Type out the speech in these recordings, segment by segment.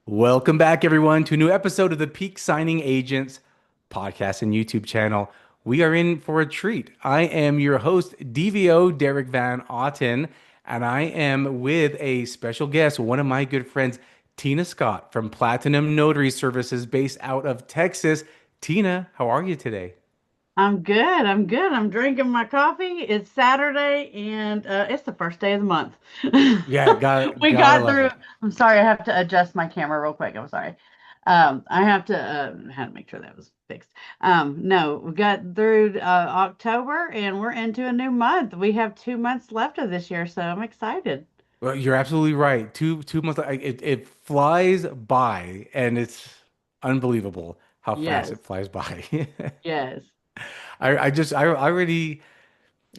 Welcome back, everyone, to a new episode of the Peak Signing Agents podcast and YouTube channel. We are in for a treat. I am your host, DVO Derek Van Otten, and I am with a special guest, one of my good friends, Tina Scott from Platinum Notary Services based out of Texas. Tina, how are you today? I'm good. I'm good. I'm drinking my coffee. It's Saturday and it's the first day of the month. Yeah, got We gotta got love through. it. I'm sorry, I have to adjust my camera real quick. I'm sorry. I have to had to make sure that was fixed. No, we got through October and we're into a new month. We have 2 months left of this year, so I'm excited. Well, you're absolutely right. Two months, it flies by, and it's unbelievable how fast Yes. it flies by. Yes. I already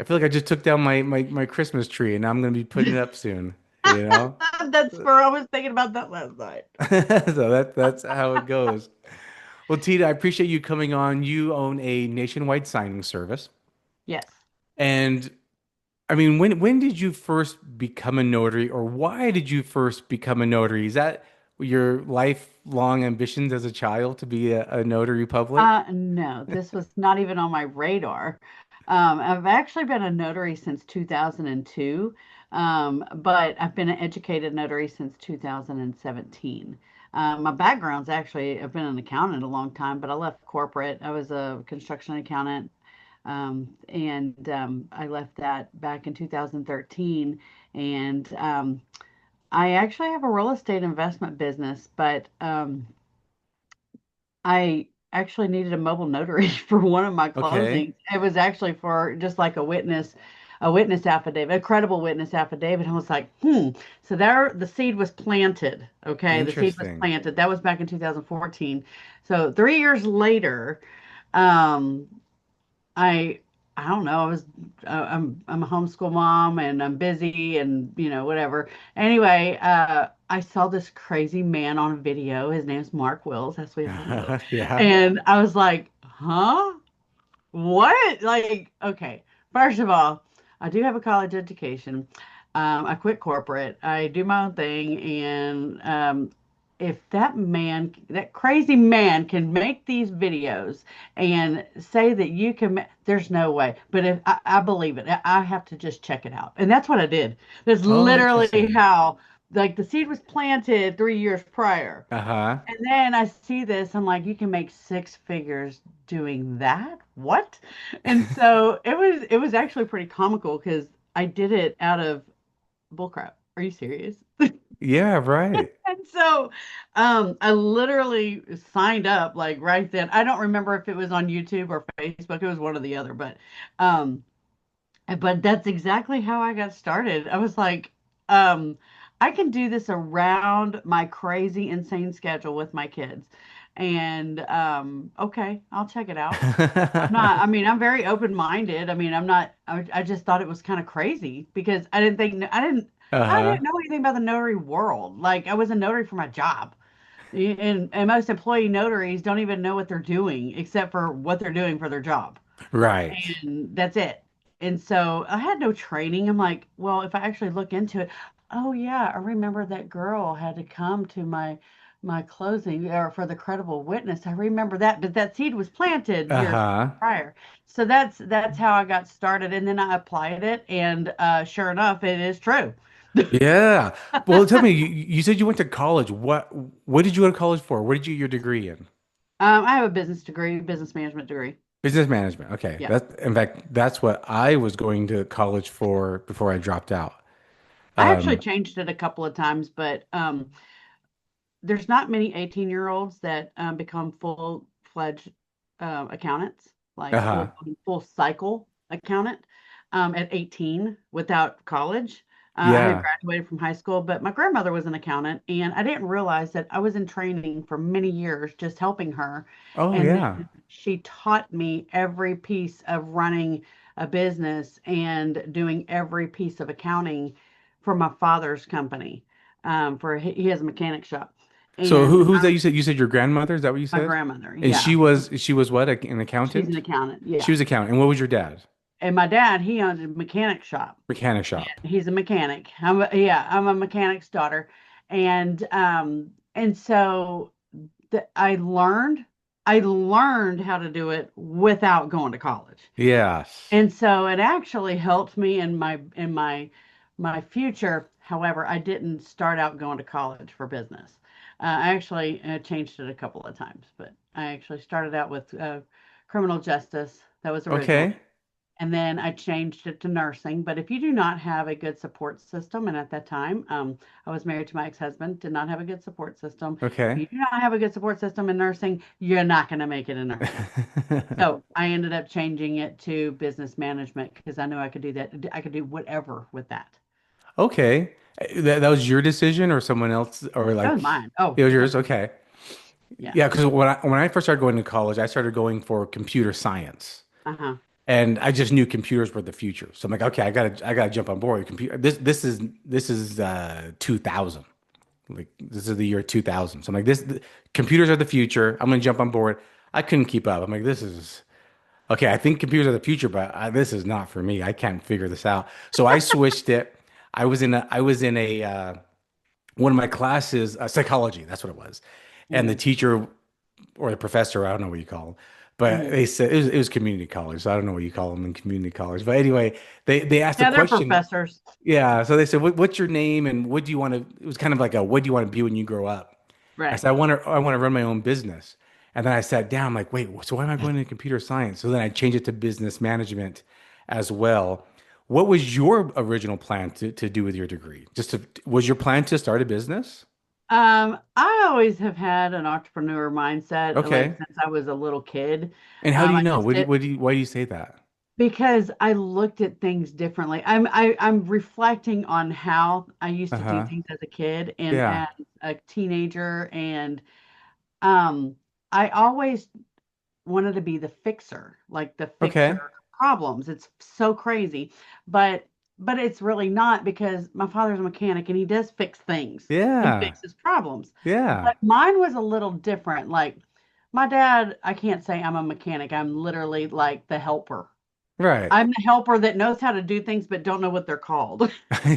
I feel like I just took down my Christmas tree and I'm gonna be putting it up soon, you know? That's for I was thinking about that last night. So that's how it goes. Well, Tita, I appreciate you coming on. You own a nationwide signing service. Yes. And I mean, when did you first become a notary or why did you first become a notary? Is that your lifelong ambitions as a child to be a notary public? No, this was not even on my radar. I've actually been a notary since 2002, but I've been an educated notary since 2017. My background's actually, I've been an accountant a long time, but I left corporate. I was a construction accountant, and I left that back in 2013. And I actually have a real estate investment business, but I actually needed a mobile notary for one of my Okay. closings. It was actually for just like a witness affidavit, a credible witness affidavit. I was like, hmm. So there, the seed was planted. Okay, the seed was Interesting. planted. That was back in 2014. So 3 years later, um, I I don't know. I'm a homeschool mom and I'm busy and whatever. Anyway, I saw this crazy man on a video. His name's Mark Wills, as we all know, Yeah. and I was like, huh? What? Like, okay. First of all, I do have a college education. I quit corporate. I do my own thing, and if that man, that crazy man, can make these videos and say that you can, there's no way. But if I believe it, I have to just check it out, and that's what I did. That's Oh, literally interesting. how, like, the seed was planted 3 years prior. Uh-huh. And then I see this, I'm like, you can make six figures doing that? What? And so it was actually pretty comical because I did it out of bullcrap. Are you serious? Yeah, right. And so I literally signed up like right then. I don't remember if it was on YouTube or Facebook. It was one or the other, um but that's exactly how I got started. I was like, um, I can do this around my crazy, insane schedule with my kids. And okay, I'll check it out. I'm not, I mean, I'm very open-minded. I mean, I just thought it was kind of crazy because I Uh-huh. didn't know anything about the notary world. Like, I was a notary for my job. And most employee notaries don't even know what they're doing except for what they're doing for their job, Right. and that's it. And so I had no training. I'm like, well, if I actually look into it, oh yeah, I remember that girl had to come to my closing or for the credible witness. I remember that, but that seed was planted years Uh-huh. prior. So that's how I got started, and then I applied it, and sure enough, it is true. Yeah. Well, tell me, you said you went to college. What did you go to college for? What did you get your degree in? I have a business degree, business management degree. Business management. Okay. Yeah. That in fact, that's what I was going to college for before I dropped out. I actually Um, changed it a couple of times, but there's not many 18-year-olds that become full-fledged accountants, like uh-huh. full cycle accountant at 18 without college. I had Yeah. graduated from high school, but my grandmother was an accountant, and I didn't realize that I was in training for many years just helping her. Oh, And yeah. then she taught me every piece of running a business and doing every piece of accounting for my father's company. He has a mechanic shop. So And who's that? You said your grandmother? Is that what you my said? grandmother, And yeah, she was what? An she's an accountant? accountant, She yeah. was accountant. And what was your dad? And my dad, he owned a mechanic shop. Mechanic shop. He's a mechanic. I'm a mechanic's daughter, and And so I learned how to do it without going to college. Yes. And so it actually helped me in my future. However, I didn't start out going to college for business. I actually changed it a couple of times, but I actually started out with criminal justice. That was originally. Okay. And then I changed it to nursing. But if you do not have a good support system, and at that time, I was married to my ex-husband, did not have a good support system. If Okay. you do not have a good support system in nursing, you're not going to make it in nursing. So I ended up changing it to business management because I knew I could do that. I could do whatever with that. Okay. That was your decision or someone else or That like was mine. Oh, it was yours? yep. Okay. Yeah. Yeah, because when I first started going to college, I started going for computer science. Uh-huh. And I just knew computers were the future. So I'm like, okay, I gotta jump on board. Computer this is 2000. Like this is the year 2000. So I'm like, computers are the future. I'm gonna jump on board. I couldn't keep up. I'm like, this is okay. I think computers are the future, but this is not for me. I can't figure this out. So I switched it. I was in a one of my classes, psychology. That's what it was, and the Mm-hmm. teacher or the professor, I don't know what you call them, but Mm-hmm. they said it was community college. So I don't know what you call them in community college. But anyway, they asked a Yeah, they're question. professors. Yeah. So they said, what's your name and what do you want to, it was kind of like a, what do you want to be when you grow up? I Right. said, I want to run my own business. And then I sat down, I'm like, wait, so why am I going into computer science? So then I changed it to business management as well. What was your original plan to do with your degree? Was your plan to start a business? I always have had an entrepreneur mindset, like Okay. since I was a little kid. And how do you I know? just did Why do you say that? because I looked at things differently. I'm reflecting on how I used to do Uh-huh. things as a kid and Yeah. as a teenager, and um, I always wanted to be the fixer, like the fixer Okay. of problems. It's so crazy, but but it's really not because my father's a mechanic and he does fix things. He Yeah. fixes problems. Yeah. But mine was a little different. Like my dad, I can't say I'm a mechanic. I'm literally like the helper. Right. I'm the helper that knows how to do things but don't know what they're called.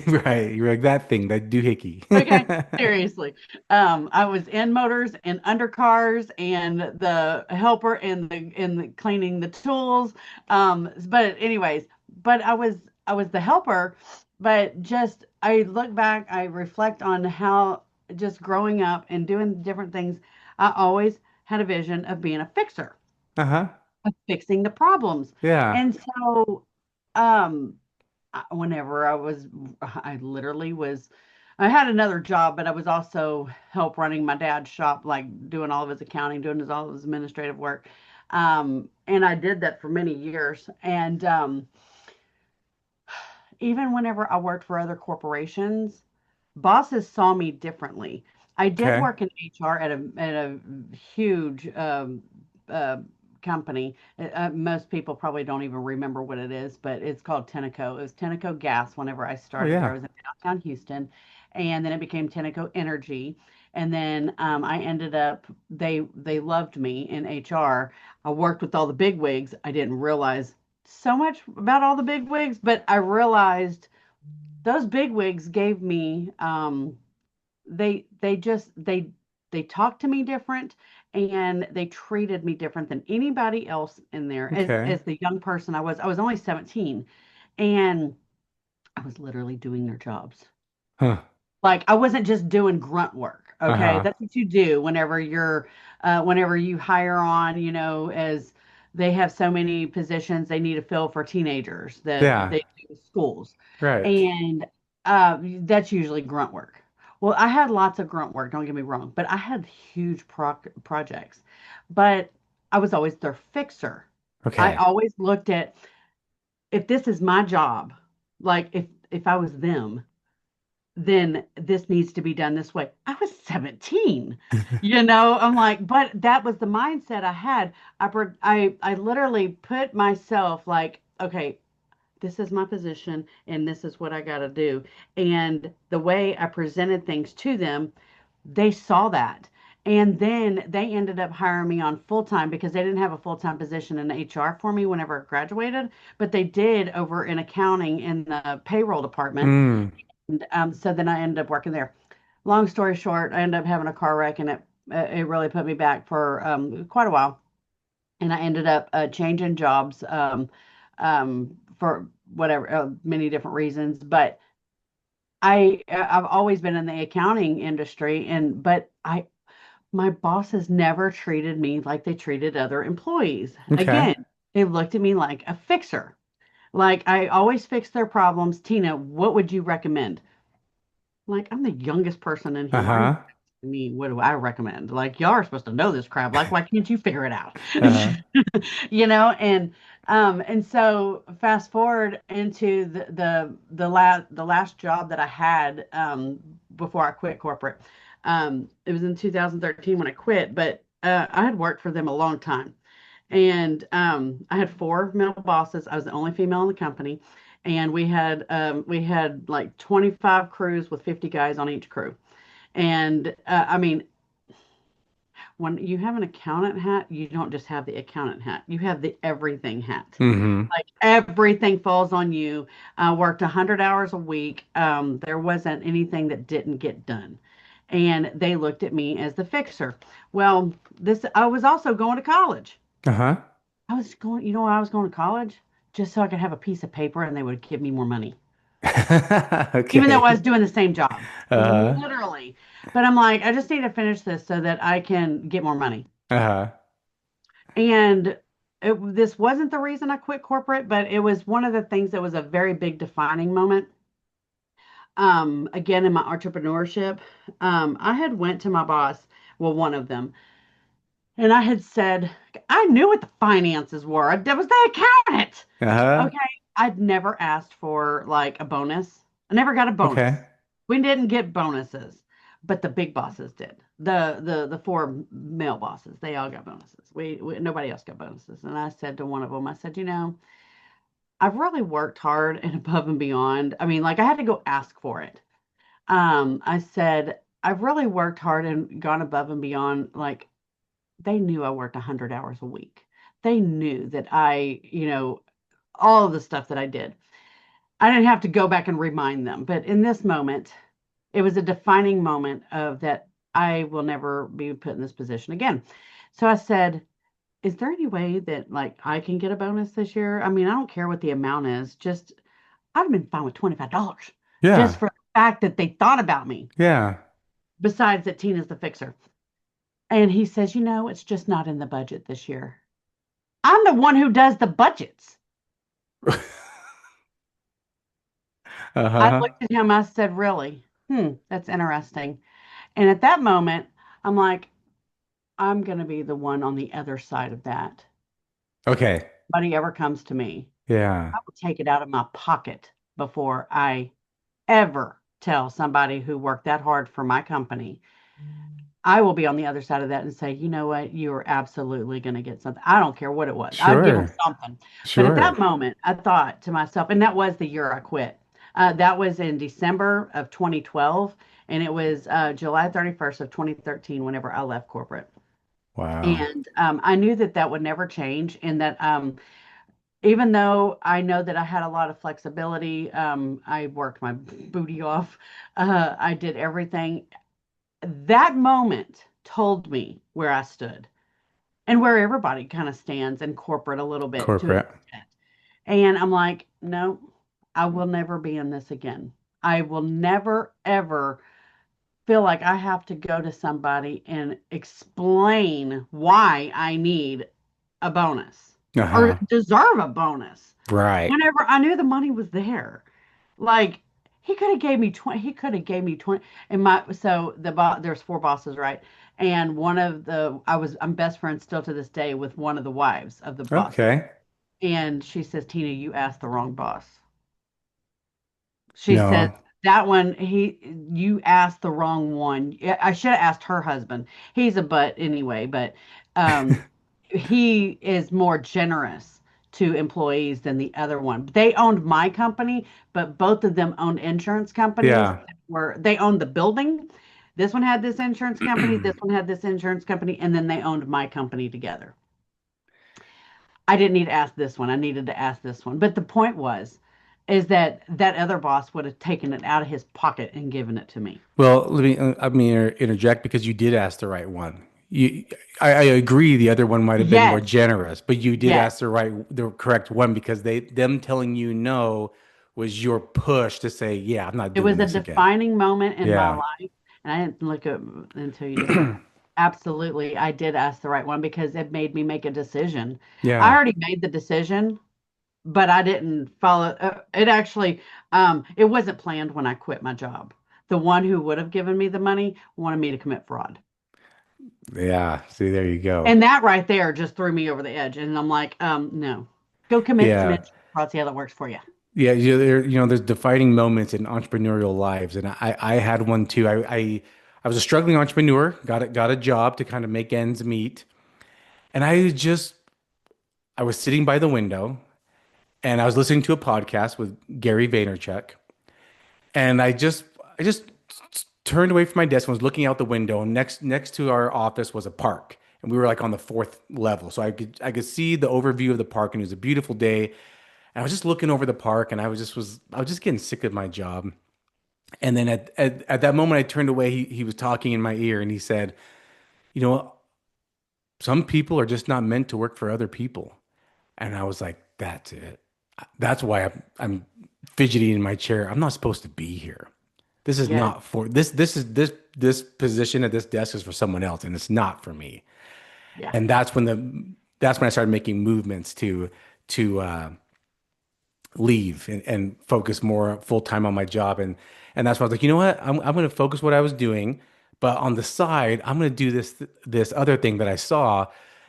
Right. You're like that thing, that doohickey. Okay, seriously. I was in motors and undercars and the helper and the cleaning the tools. But anyways, but I was the helper, but just I look back, I reflect on how just growing up and doing different things, I always had a vision of being a fixer, Uh-huh. of fixing the problems. Yeah. And so um whenever I literally was, I had another job, but I was also help running my dad's shop, like doing all of his accounting, doing all of his administrative work. And I did that for many years. And even whenever I worked for other corporations, bosses saw me differently. I did Okay. work in HR at a huge uh, company. Most people probably don't even remember what it is, but it's called Tenneco. It was Tenneco Gas whenever I Oh started there. I yeah. was in downtown Houston, and then it became Tenneco Energy. And then I ended up they loved me in HR. I worked with all the big wigs. I didn't realize so much about all the big wigs, but I realized those big wigs gave me they talked to me different and they treated me different than anybody else in there Okay. as the young person I was only 17 and I was literally doing their jobs. Huh. Like I wasn't just doing grunt work. Okay. Uh-huh. That's what you do whenever you hire on, as they have so many positions they need to fill for teenagers that Yeah. they do schools. Right. And that's usually grunt work. Well, I had lots of grunt work, don't get me wrong, but I had huge projects. But I was always their fixer. I Okay. always looked at if this is my job, like if I was them, then this needs to be done this way. I was 17. I'm like, but that was the mindset I had. I literally put myself like, okay, this is my position and this is what I got to do. And the way I presented things to them, they saw that. And then they ended up hiring me on full time because they didn't have a full time position in HR for me whenever I graduated, but they did over in accounting in the payroll department. Mm. And so then I ended up working there. long story short, I ended up having a car wreck, and it really put me back for quite a while. And I ended up changing jobs for whatever many different reasons. But I've always been in the accounting industry, and but I my bosses never treated me like they treated other employees. Okay. Again, they looked at me like a fixer. Like I always fix their problems. Tina, what would you recommend? Like, I'm the youngest person in here. Why are you Uh-huh. asking me what do I recommend? Like, y'all are supposed to know this crap. Like, why can't you figure it out? Uh-huh. And so fast forward into the last job that I had before I quit corporate. It was in 2013 when I quit, but I had worked for them a long time. And I had four male bosses. I was the only female in the company, and we had like 25 crews with 50 guys on each crew. And I mean, when you have an accountant hat, you don't just have the accountant hat. You have the everything hat. Mm-hmm. Like everything falls on you. I worked 100 hours a week. There wasn't anything that didn't get done. And they looked at me as the fixer. Well, this I was also going to college. Uh-huh. I was going, you know why I was going to college? Just so I could have a piece of paper and they would give me more money. Even though I was Okay. doing the same job, Uh-huh. literally. But I'm like, I just need to finish this so that I can get more money. Uh-huh. And this wasn't the reason I quit corporate, but it was one of the things that was a very big defining moment. Again, in my entrepreneurship, I had went to my boss, well, one of them, and I had said, I knew what the finances were. I was the accountant. Uh-huh. Okay. I'd never asked for like a bonus. I never got a Okay. bonus. We didn't get bonuses, but the big bosses did. The four male bosses, they all got bonuses. We nobody else got bonuses. And I said to one of them, I said, I've really worked hard and above and beyond. I mean, like I had to go ask for it. I said, I've really worked hard and gone above and beyond. Like they knew I worked 100 hours a week. They knew that all of the stuff that I did. I didn't have to go back and remind them. But in this moment, it was a defining moment of that I will never be put in this position again. So I said, is there any way that like I can get a bonus this year? I mean, I don't care what the amount is. Just I'd have been fine with $25 just Yeah. for the fact that they thought about me, Yeah. besides that Tina's the fixer. And he says, it's just not in the budget this year. I'm the one who does the budgets. I Uh-huh. looked at him, I said, really? That's interesting. And at that moment, I'm like, I'm going to be the one on the other side of that. Okay. Nobody ever comes to me. Yeah. I will take it out of my pocket before I ever tell somebody who worked that hard for my company. I will be on the other side of that and say, you know what? You are absolutely going to get something. I don't care what it was. I'd give them Sure. something. But at that Sure. moment, I thought to myself, and that was the year I quit. That was in December of 2012, and it was July 31st of 2013 whenever I left corporate. Wow. And I knew that that would never change, and that even though I know that I had a lot of flexibility, I worked my booty off. I did everything. That moment told me where I stood and where everybody kind of stands in corporate a little bit to an Corporate. extent. And I'm like, no, I will never be in this again. I will never, ever feel like I have to go to somebody and explain why I need a bonus or Uh-huh. deserve a bonus Right. whenever I knew the money was there. Like he could have gave me 20, he could have gave me 20 and my so there's four bosses, right? And one of the I'm best friends still to this day with one of the wives of the bosses. Okay. And she says, Tina, you asked the wrong boss. She says No. that one you asked the wrong one. Yeah, I should have asked her husband. He's a butt anyway, but um he is more generous to employees than the other one. They owned my company, but both of them owned insurance companies Yeah. where they owned the building. This one had this insurance company, this one had this insurance company, and then they owned my company together. I didn't need to ask this one. I needed to ask this one. But the point was, is that that other boss would have taken it out of his pocket and given it to me. Well, let me interject because you did ask the right one. I agree the other one might have been more Yes, generous, but you did yes. ask the correct one because them telling you no was your push to say, yeah, I'm not It doing was a this again. defining moment in my Yeah. life, and I didn't look up until you just said that. Absolutely, I did ask the right one because it made me make a decision. I Yeah. already made the decision, but I didn't follow. It actually, it wasn't planned when I quit my job. The one who would have given me the money wanted me to commit fraud. Yeah. See, there you go. And that right there just threw me over the edge. And I'm like, no, go commit some Yeah. insurance fraud, see how that works for you. Yeah, there's defining moments in entrepreneurial lives, and I had one too. I was a struggling entrepreneur, got a job to kind of make ends meet, and I was sitting by the window, and I was listening to a podcast with Gary Vaynerchuk, and I just turned away from my desk and was looking out the window, and next to our office was a park, and we were like on the fourth level, so I could see the overview of the park, and it was a beautiful day. And I was just looking over the park, and I was just getting sick of my job. And then at that moment, I turned away. He was talking in my ear, and he said, "You know, some people are just not meant to work for other people." And I was like, "That's it. That's why I'm fidgeting in my chair. I'm not supposed to be here. This is Yes. not for this. This position at this desk is for someone else, and it's not for me." Yeah. And that's when I started making movements to leave and focus more full time on my job. And that's why I was like, you know what? I'm going to focus what I was doing, but on the side, I'm going to do this other thing that I saw,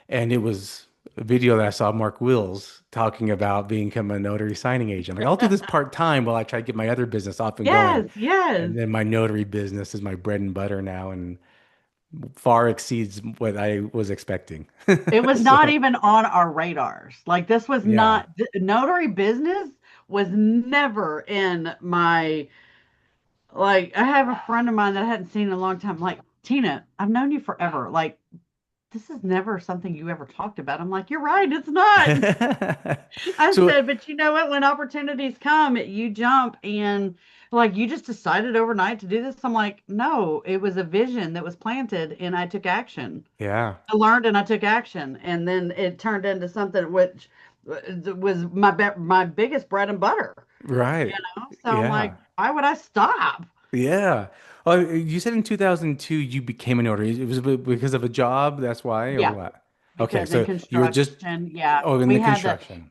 and it was a video that I saw Mark Wills talking about becoming a notary signing agent. Like, I'll do this part time while I try to get my other business off and going. Yes. Yes. And then my notary business is my bread and butter now, and far exceeds what I was expecting. It was not So, even on our radars. Like this was yeah. not notary business was never in my like I have a friend of mine that I hadn't seen in a long time. Like, Tina, I've known you forever. Like, this is never something you ever talked about. I'm like, you're right, it's not. I So, said, but you know what? When opportunities come, you jump and like you just decided overnight to do this. I'm like, no, it was a vision that was planted and I took action. yeah, I learned and I took action. And then it turned into something which was my biggest bread and butter, you right. know? So I'm like, Yeah. why would I stop? Yeah. Oh, you said in 2002 you became a notary. It was because of a job, that's why, or Yeah, what? Okay, because in so you were just construction, yeah, oh in we the had to, construction.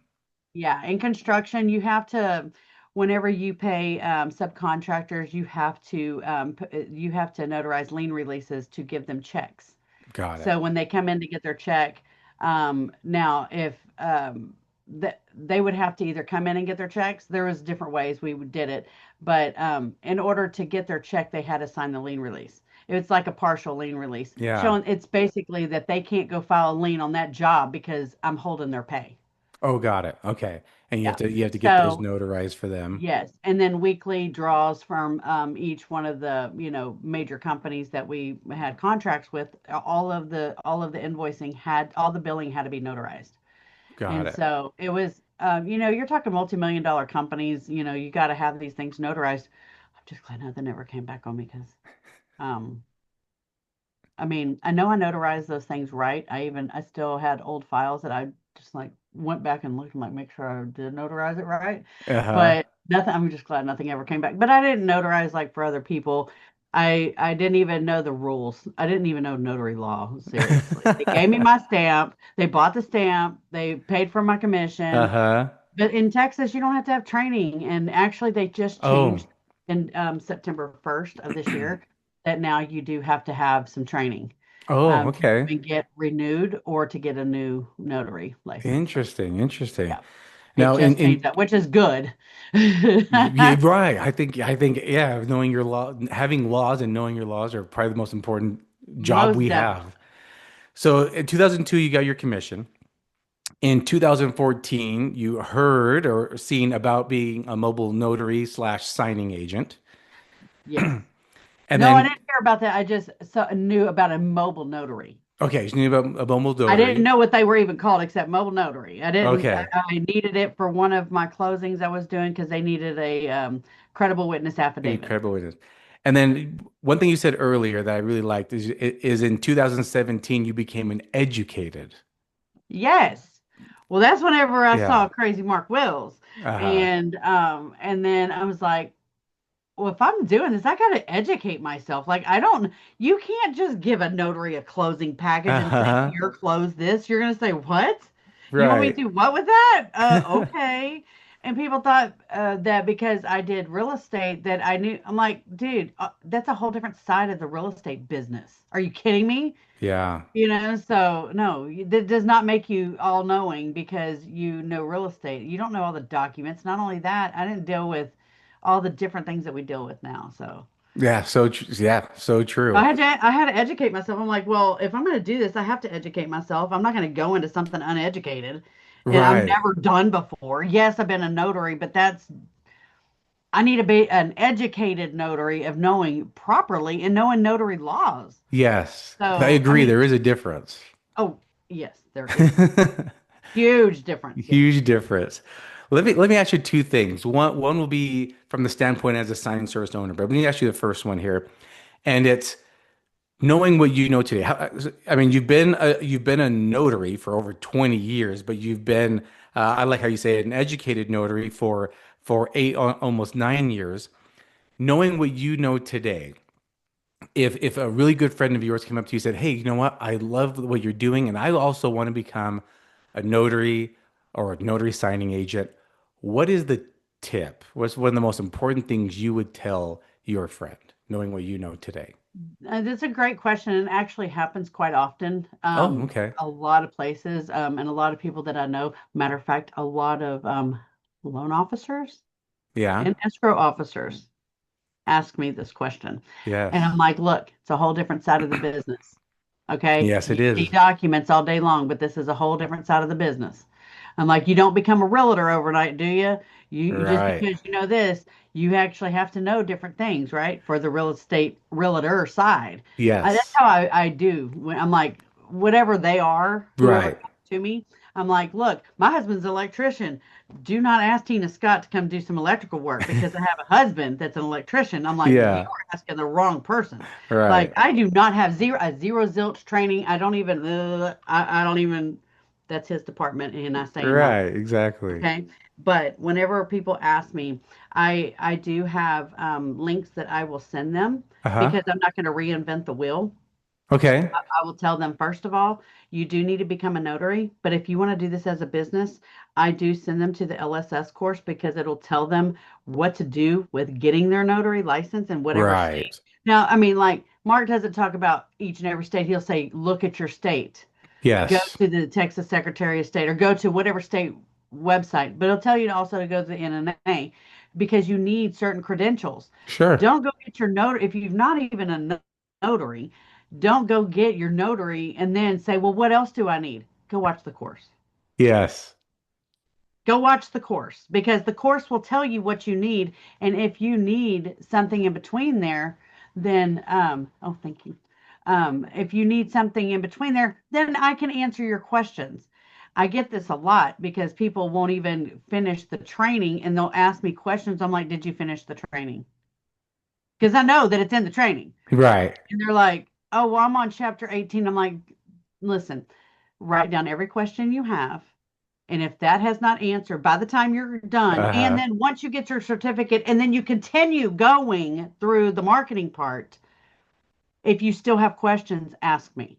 yeah, in construction, you have to, whenever you pay subcontractors, you have to notarize lien releases to give them checks. Got it. So when they come in to get their check, now if they would have to either come in and get their checks, there was different ways did it, but in order to get their check, they had to sign the lien release. It's like a partial lien release, Yeah. showing it's basically that they can't go file a lien on that job because I'm holding their pay. Oh, got it. Okay. And Yeah. you have to get those So notarized for them. yes, and then weekly draws from each one of the major companies that we had contracts with. All of the invoicing had all the billing had to be notarized, Got and it. so it was you're talking multi-million-dollar companies. You got to have these things notarized. I'm just glad nothing ever came back on me because um, I mean, I know I notarized those things right. I still had old files that I just like went back and looked and like make sure I did notarize it right. Uh-huh. But nothing, I'm just glad nothing ever came back. But I didn't notarize like for other people. I didn't even know the rules. I didn't even know notary law, seriously. They gave me my stamp, they bought the stamp, they paid for my commission. Uh-huh. But in Texas, you don't have to have training. And actually, they just Oh. changed in September 1st of this year that now you do have to have some training Oh, to okay. even get renewed or to get a new notary license. So, Interesting. Interesting. yeah, it Now just changed in that, which is good. yeah, right. I think yeah, knowing your law, having laws and knowing your laws are probably the most important job Most we definitely. have. So in 2002, you got your commission. In 2014, you heard or seen about being a mobile notary slash signing agent. Yes. And No, I then, didn't hear about that. I just knew about a mobile notary. Okay, you need a mobile I didn't notary. know what they were even called except mobile notary. I didn't. Okay, I needed it for one of my closings I was doing because they needed a credible witness affidavit. incredible witness. And then one thing you said earlier that I really liked is in 2017 you became an educated. Yes. Well, that's whenever I Yeah. saw Crazy Mark Wills, Uh-huh. and then I was like, well, if I'm doing this, I got to educate myself. Like, I don't, you can't just give a notary a closing package and say, Uh-huh. here, close this. You're going to say, what? You want me to Right. do what with that? Okay. And people thought that because I did real estate that I knew, I'm like, dude, that's a whole different side of the real estate business. Are you kidding me? Yeah. So no, that does not make you all knowing because you know real estate. You don't know all the documents. Not only that, I didn't deal with all the different things that we deal with now. So Yeah, yeah, so true. I had to educate myself. I'm like, well, if I'm going to do this, I have to educate myself. I'm not going to go into something uneducated and I've Right. never done before. Yes, I've been a notary, but I need to be an educated notary of knowing properly and knowing notary laws. Yes. I So, I agree. mean, There is a difference. oh, yes, there is a huge difference. Yes. Huge difference. Let me ask you two things. One will be from the standpoint as a signing service owner, but let me ask you the first one here, and it's knowing what you know today. I mean, you've been a notary for over 20 years, but you've been I like how you say it, an educated notary for eight almost 9 years. Knowing what you know today, if a really good friend of yours came up to you and said, "Hey, you know what? I love what you're doing, and I also want to become a notary or a notary signing agent," what is the tip? What's one of the most important things you would tell your friend, knowing what you know today? That's a great question and actually happens quite often. Oh, okay. A lot of places, and a lot of people that I know. Matter of fact, a lot of loan officers Yeah. and escrow officers ask me this question. And I'm Yes. like, look, it's a whole different side of the business. Okay. Yes, You it see is. documents all day long, but this is a whole different side of the business. I'm like, you don't become a realtor overnight, do you? You just Right. because you know this, you actually have to know different things, right? For the real estate realtor side. That's Yes. how I do when I'm like, whatever they are, whoever Right. comes to me, I'm like, look, my husband's an electrician. Do not ask Tina Scott to come do some electrical work because I have a husband that's an electrician. I'm like, you Yeah. are asking the wrong person. Like, Right. I do not have zero zilch training. I don't even, that's his department and I stay in mine. Right. Exactly. Okay. But whenever people ask me, I do have links that I will send them Uh-huh. because I'm not going to reinvent the wheel. Okay. I will tell them, first of all, you do need to become a notary. But if you want to do this as a business, I do send them to the LSS course because it'll tell them what to do with getting their notary license in whatever state. Right. Now, I mean, like Mark doesn't talk about each and every state. He'll say, look at your state, go Yes. to the Texas Secretary of State or go to whatever state website. But it'll tell you also to go to the NNA because you need certain credentials. Sure. Don't go get your notary if you've not even a notary. Don't go get your notary and then say, well, what else do I need? Go watch the course. Yes. Go watch the course because the course will tell you what you need. And if you need something in between there, then, oh, thank you. If you need something in between there, then I can answer your questions. I get this a lot because people won't even finish the training and they'll ask me questions. I'm like, did you finish the training? Because I know that it's in the training. Right. And they're like, oh, well, I'm on chapter 18. I'm like, listen, write down every question you have. And if that has not answered by the time you're done, and Uh-huh. then once you get your certificate, and then you continue going through the marketing part, if you still have questions, ask me.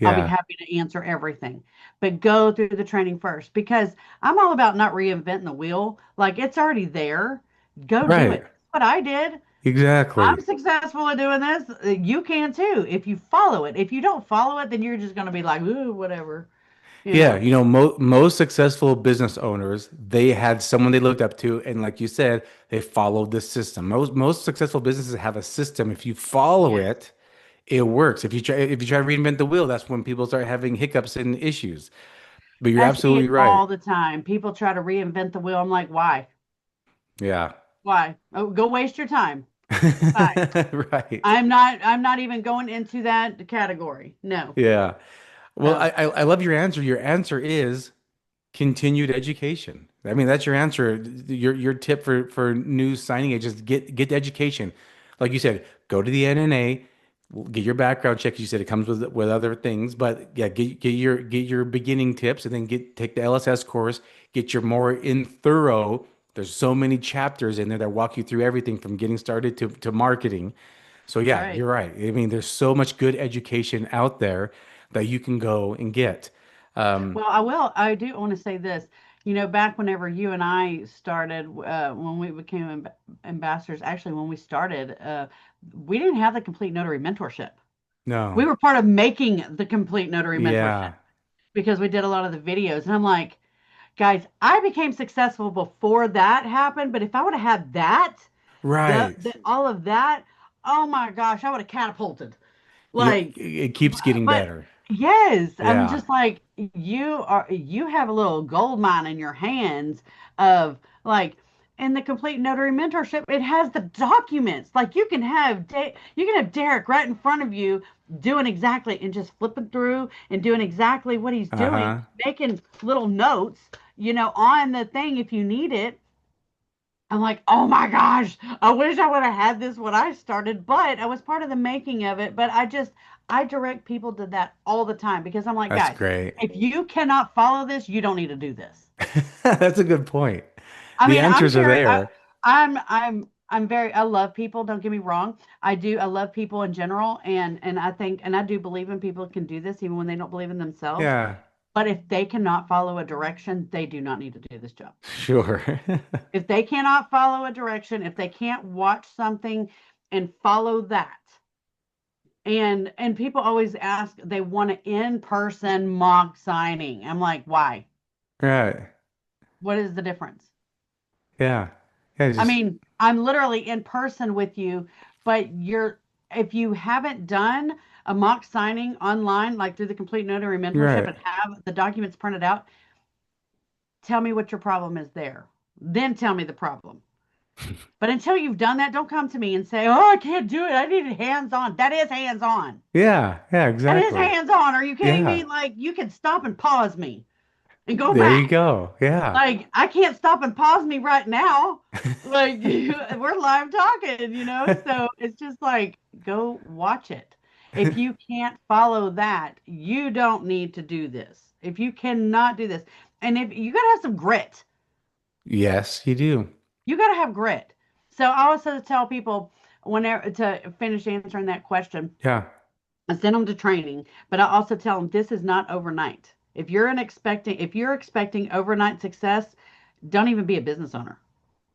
I'll be Yeah. happy to answer everything. But go through the training first because I'm all about not reinventing the wheel. Like it's already there. Go do it. Right. That's what I did. I'm Exactly. successful at doing this. You can too if you follow it. If you don't follow it, then you're just going to be like, ooh, whatever, you Yeah, know. most successful business owners, they had someone they looked up to, and like you said, they followed the system. Most successful businesses have a system. If you follow Yes. it, it works. If you try to reinvent the wheel, that's when people start having hiccups and issues. But you're I see absolutely it right. all the time. People try to reinvent the wheel. I'm like, why? Yeah. Why? Oh, go waste your time. Bye. Right. I'm not even going into that category. No. Yeah. Well, So, I love your answer. Your answer is continued education. I mean, that's your answer. Your tip for new signing agents, get the education. Like you said, go to the NNA, get your background check. You said it comes with other things, but yeah, get your beginning tips and then take the LSS course, get your more in thorough. There's so many chapters in there that walk you through everything from getting started to marketing. So yeah, right. you're right. I mean, there's so much good education out there that you can go and get. Um, Well, I do want to say this. Back whenever you and I started, when we became ambassadors, actually, when we started, we didn't have the complete notary mentorship. We no. were part of making the complete notary mentorship Yeah. because we did a lot of the videos. And I'm like, guys, I became successful before that happened, but if I would have had that, Right. all of that, oh my gosh, I would have catapulted. Like, It keeps getting but better. yes, I'm Yeah. just like you have a little gold mine in your hands of like in the complete notary mentorship, it has the documents. Like you can have Derek right in front of you doing exactly and just flipping through and doing exactly what he's doing, Uh-huh. making little notes, on the thing if you need it. I'm like, oh my gosh, I wish I would have had this when I started, but I was part of the making of it. But I direct people to that all the time because I'm like, That's guys, great. if you cannot follow this, you don't need to do this. That's a good point. I The mean, answers are there. I'm very, I love people. Don't get me wrong. I love people in general. And I think, and I do believe in people can do this even when they don't believe in themselves. Yeah. But if they cannot follow a direction, they do not need to do this job. Sure. If they cannot follow a direction, if they can't watch something and follow that, and people always ask, they want an in-person mock signing. I'm like, why? Right. What is the difference? Yeah. Yeah, I just mean, I'm literally in person with you, but if you haven't done a mock signing online, like through the Complete Notary Mentorship right. and have the documents printed out, tell me what your problem is there. Then tell me the problem. But until you've done that, don't come to me and say, "Oh, I can't do it. I need it hands on." That is hands on. Yeah. Yeah, That is exactly. hands on. Are you kidding me? Yeah. Like you can stop and pause me and go There you back. go. Yeah. Like I can't stop and pause me right now. Like we're live talking. So it's just like go watch it. If you can't follow that, you don't need to do this. If you cannot do this, and if you gotta have some grit, Yes, you do. you gotta have grit. So I also tell people whenever to finish answering that question, Yeah. I send them to training, but I also tell them this is not overnight. If you're expecting overnight success, don't even be a business owner.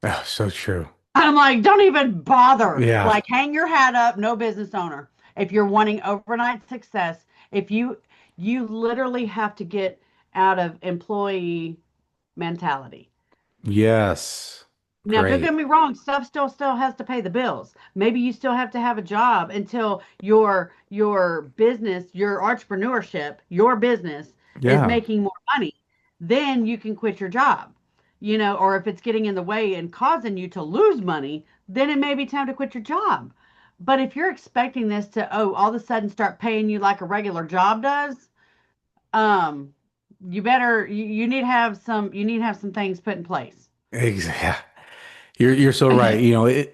Oh, so true. I'm like, don't even bother. Yeah. Like, hang your hat up, no business owner. If you're wanting overnight success, if you literally have to get out of employee mentality. Yes. Now, don't Great. get me wrong, stuff still has to pay the bills. Maybe you still have to have a job until your business, your entrepreneurship, your business is Yeah. making more money. Then you can quit your job. Or if it's getting in the way and causing you to lose money, then it may be time to quit your job. But if you're expecting this to, all of a sudden start paying you like a regular job does, um, you need to have some things put in place. Yeah. You're so right. You know,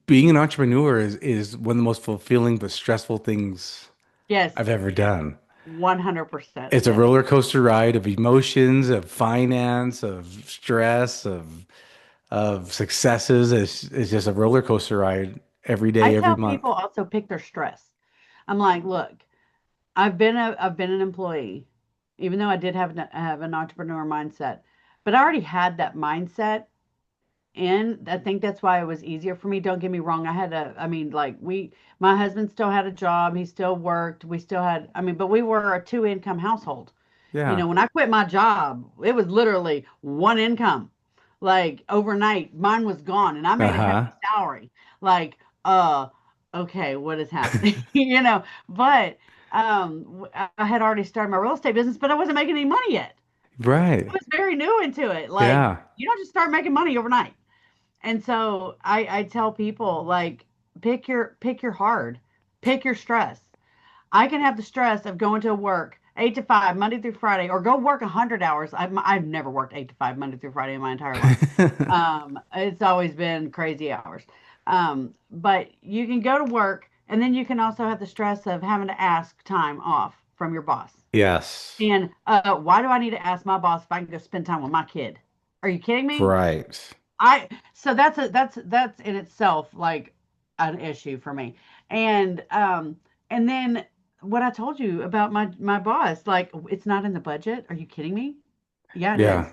being an entrepreneur is one of the most fulfilling but stressful things Yes, I've ever done. 100%. It's a Yes. roller coaster ride of emotions, of finance, of stress, of successes. It's just a roller coaster ride every I day, every tell month. people also pick their stress. I'm like, look, I've been an employee, even though I did have an entrepreneur mindset, but I already had that mindset. And I think that's why it was easier for me. Don't get me wrong. I mean, like my husband still had a job. He still worked. We still had, I mean, but we were a two income household. Yeah. When I quit my job, it was literally one income. Like overnight, mine was gone and I made a Uh-huh. hefty salary. Like, okay, what is happening? But I had already started my real estate business, but I wasn't making any money yet. I Right. was very new into it. Like, Yeah. you don't just start making money overnight. And so I tell people like pick your hard, pick your stress. I can have the stress of going to work 8 to 5 Monday through Friday, or go work 100 hours. I've never worked 8 to 5 Monday through Friday in my entire life. It's always been crazy hours. But you can go to work, and then you can also have the stress of having to ask time off from your boss. Yes. And why do I need to ask my boss if I can go spend time with my kid? Are you kidding me? Right. So that's in itself like an issue for me. And then what I told you about my boss, like it's not in the budget. Are you kidding me? Yeah, it Yeah.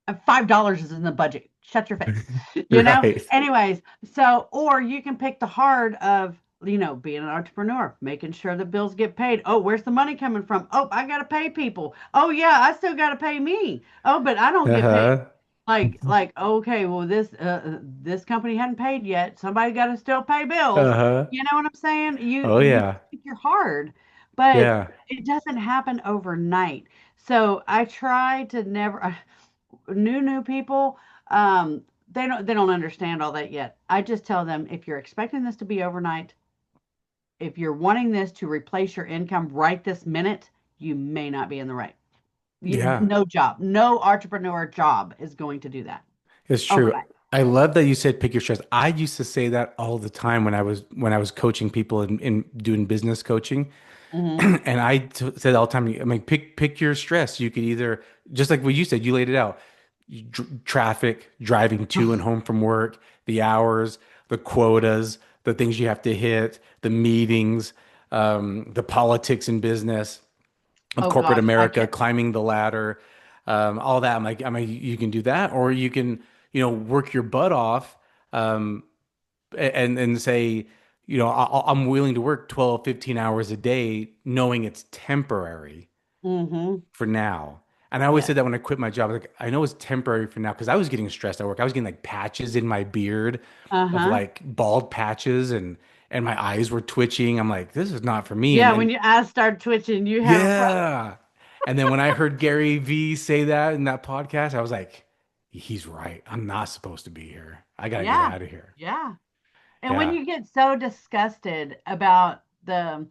is. $5 is in the budget. Shut your face. You know? Right. Anyways, so, or you can pick the hard of, being an entrepreneur, making sure the bills get paid. Oh, where's the money coming from? Oh, I got to pay people. Oh, yeah, I still got to pay me. Oh, but I don't get paid. Uh-huh. Like, okay, well, this company hadn't paid yet. Somebody got to still pay bills. Uh-huh. You know what I'm saying? Oh You yeah. think you're hard, but Yeah. it doesn't happen overnight. So I try to never new people, they don't understand all that yet. I just tell them if you're expecting this to be overnight, if you're wanting this to replace your income right this minute, you may not be in the right. Yeah. No job, no entrepreneur job is going to do that It's true. overnight. I love that you said pick your stress. I used to say that all the time when I was coaching people in doing business coaching. Hmm. And said all the time, I mean, pick your stress. You could either, just like what you said, you laid it out. Traffic, driving to and home from work, the hours, the quotas, the things you have to hit, the meetings, the politics in business of Oh corporate gosh, I America, can't. climbing the ladder, all that. I'm like, you can do that, or you can, work your butt off, um, and say, I'm willing to work 12, 15 hours a day, knowing it's temporary Hmm. for now. And I always Yes. said that when I quit my job, like, I know it's temporary for now because I was getting stressed at work. I was getting like patches in my beard of Uh-huh. like bald patches, and my eyes were twitching. I'm like, this is not for me. And Yeah, then when your eyes start twitching, you have a problem. yeah. And then when I heard Gary V say that in that podcast, I was like, he's right. I'm not supposed to be here. I gotta get Yeah. out of here. Yeah. And when Yeah. you get so disgusted about the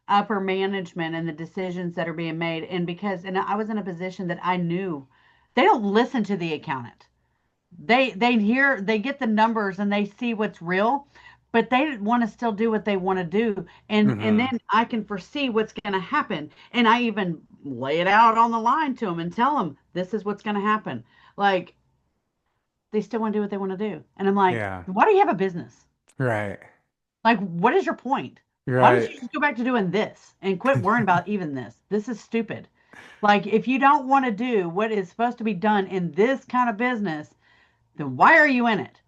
upper management and the decisions that are being made, and I was in a position that I knew they don't listen to the accountant. They get the numbers and they see what's real, but they want to still do what they want to do. And Hmm. then I can foresee what's going to happen. And I even lay it out on the line to them and tell them this is what's going to happen. Like they still want to do what they want to do. And I'm like, Yeah. why do you have a business? Right. Like, what is your point? Why don't Right. you just go back to doing this and quit worrying about even this? This is stupid. Like, if you don't want to do what is supposed to be done in this kind of business, then why are you in it?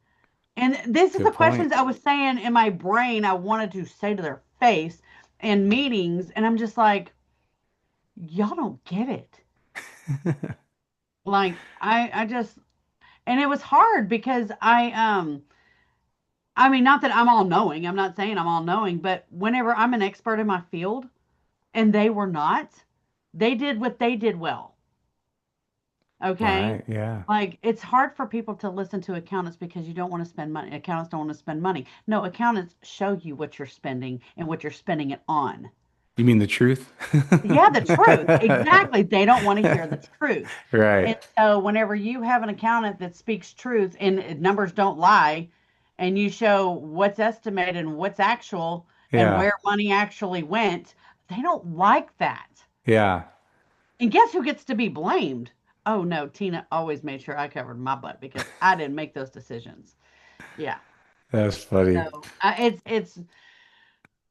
And this is Good the point. questions I was saying in my brain I wanted to say to their face in meetings. And I'm just like, y'all don't get it. Like, I just, and it was hard because I mean, not that I'm all knowing. I'm not saying I'm all knowing, but whenever I'm an expert in my field, and they were not. They did what they did well. Okay. Right. Yeah. Like it's hard for people to listen to accountants because you don't want to spend money. Accountants don't want to spend money. No, accountants show you what you're spending and what you're spending it on. You mean the truth? Yeah, the truth. Exactly. They don't want to hear the truth. Right. And so whenever you have an accountant that speaks truth and numbers don't lie, and you show what's estimated and what's actual and Yeah. where money actually went, they don't like that. Yeah. And guess who gets to be blamed? Oh no, Tina always made sure I covered my butt because I didn't make those decisions. Yeah. That's funny. So it's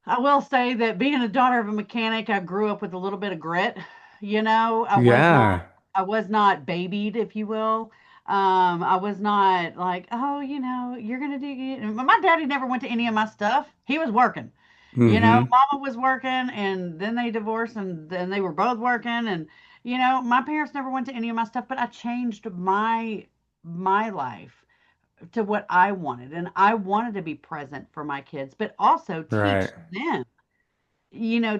I will say that being a daughter of a mechanic, I grew up with a little bit of grit. Yeah. I was not babied, if you will. I was not like, oh, you're gonna do. My daddy never went to any of my stuff. He was working. Hmm. Mama was working, and then they divorced, and then they were both working, and my parents never went to any of my stuff, but I changed my life to what I wanted, and I wanted to be present for my kids, but also Right.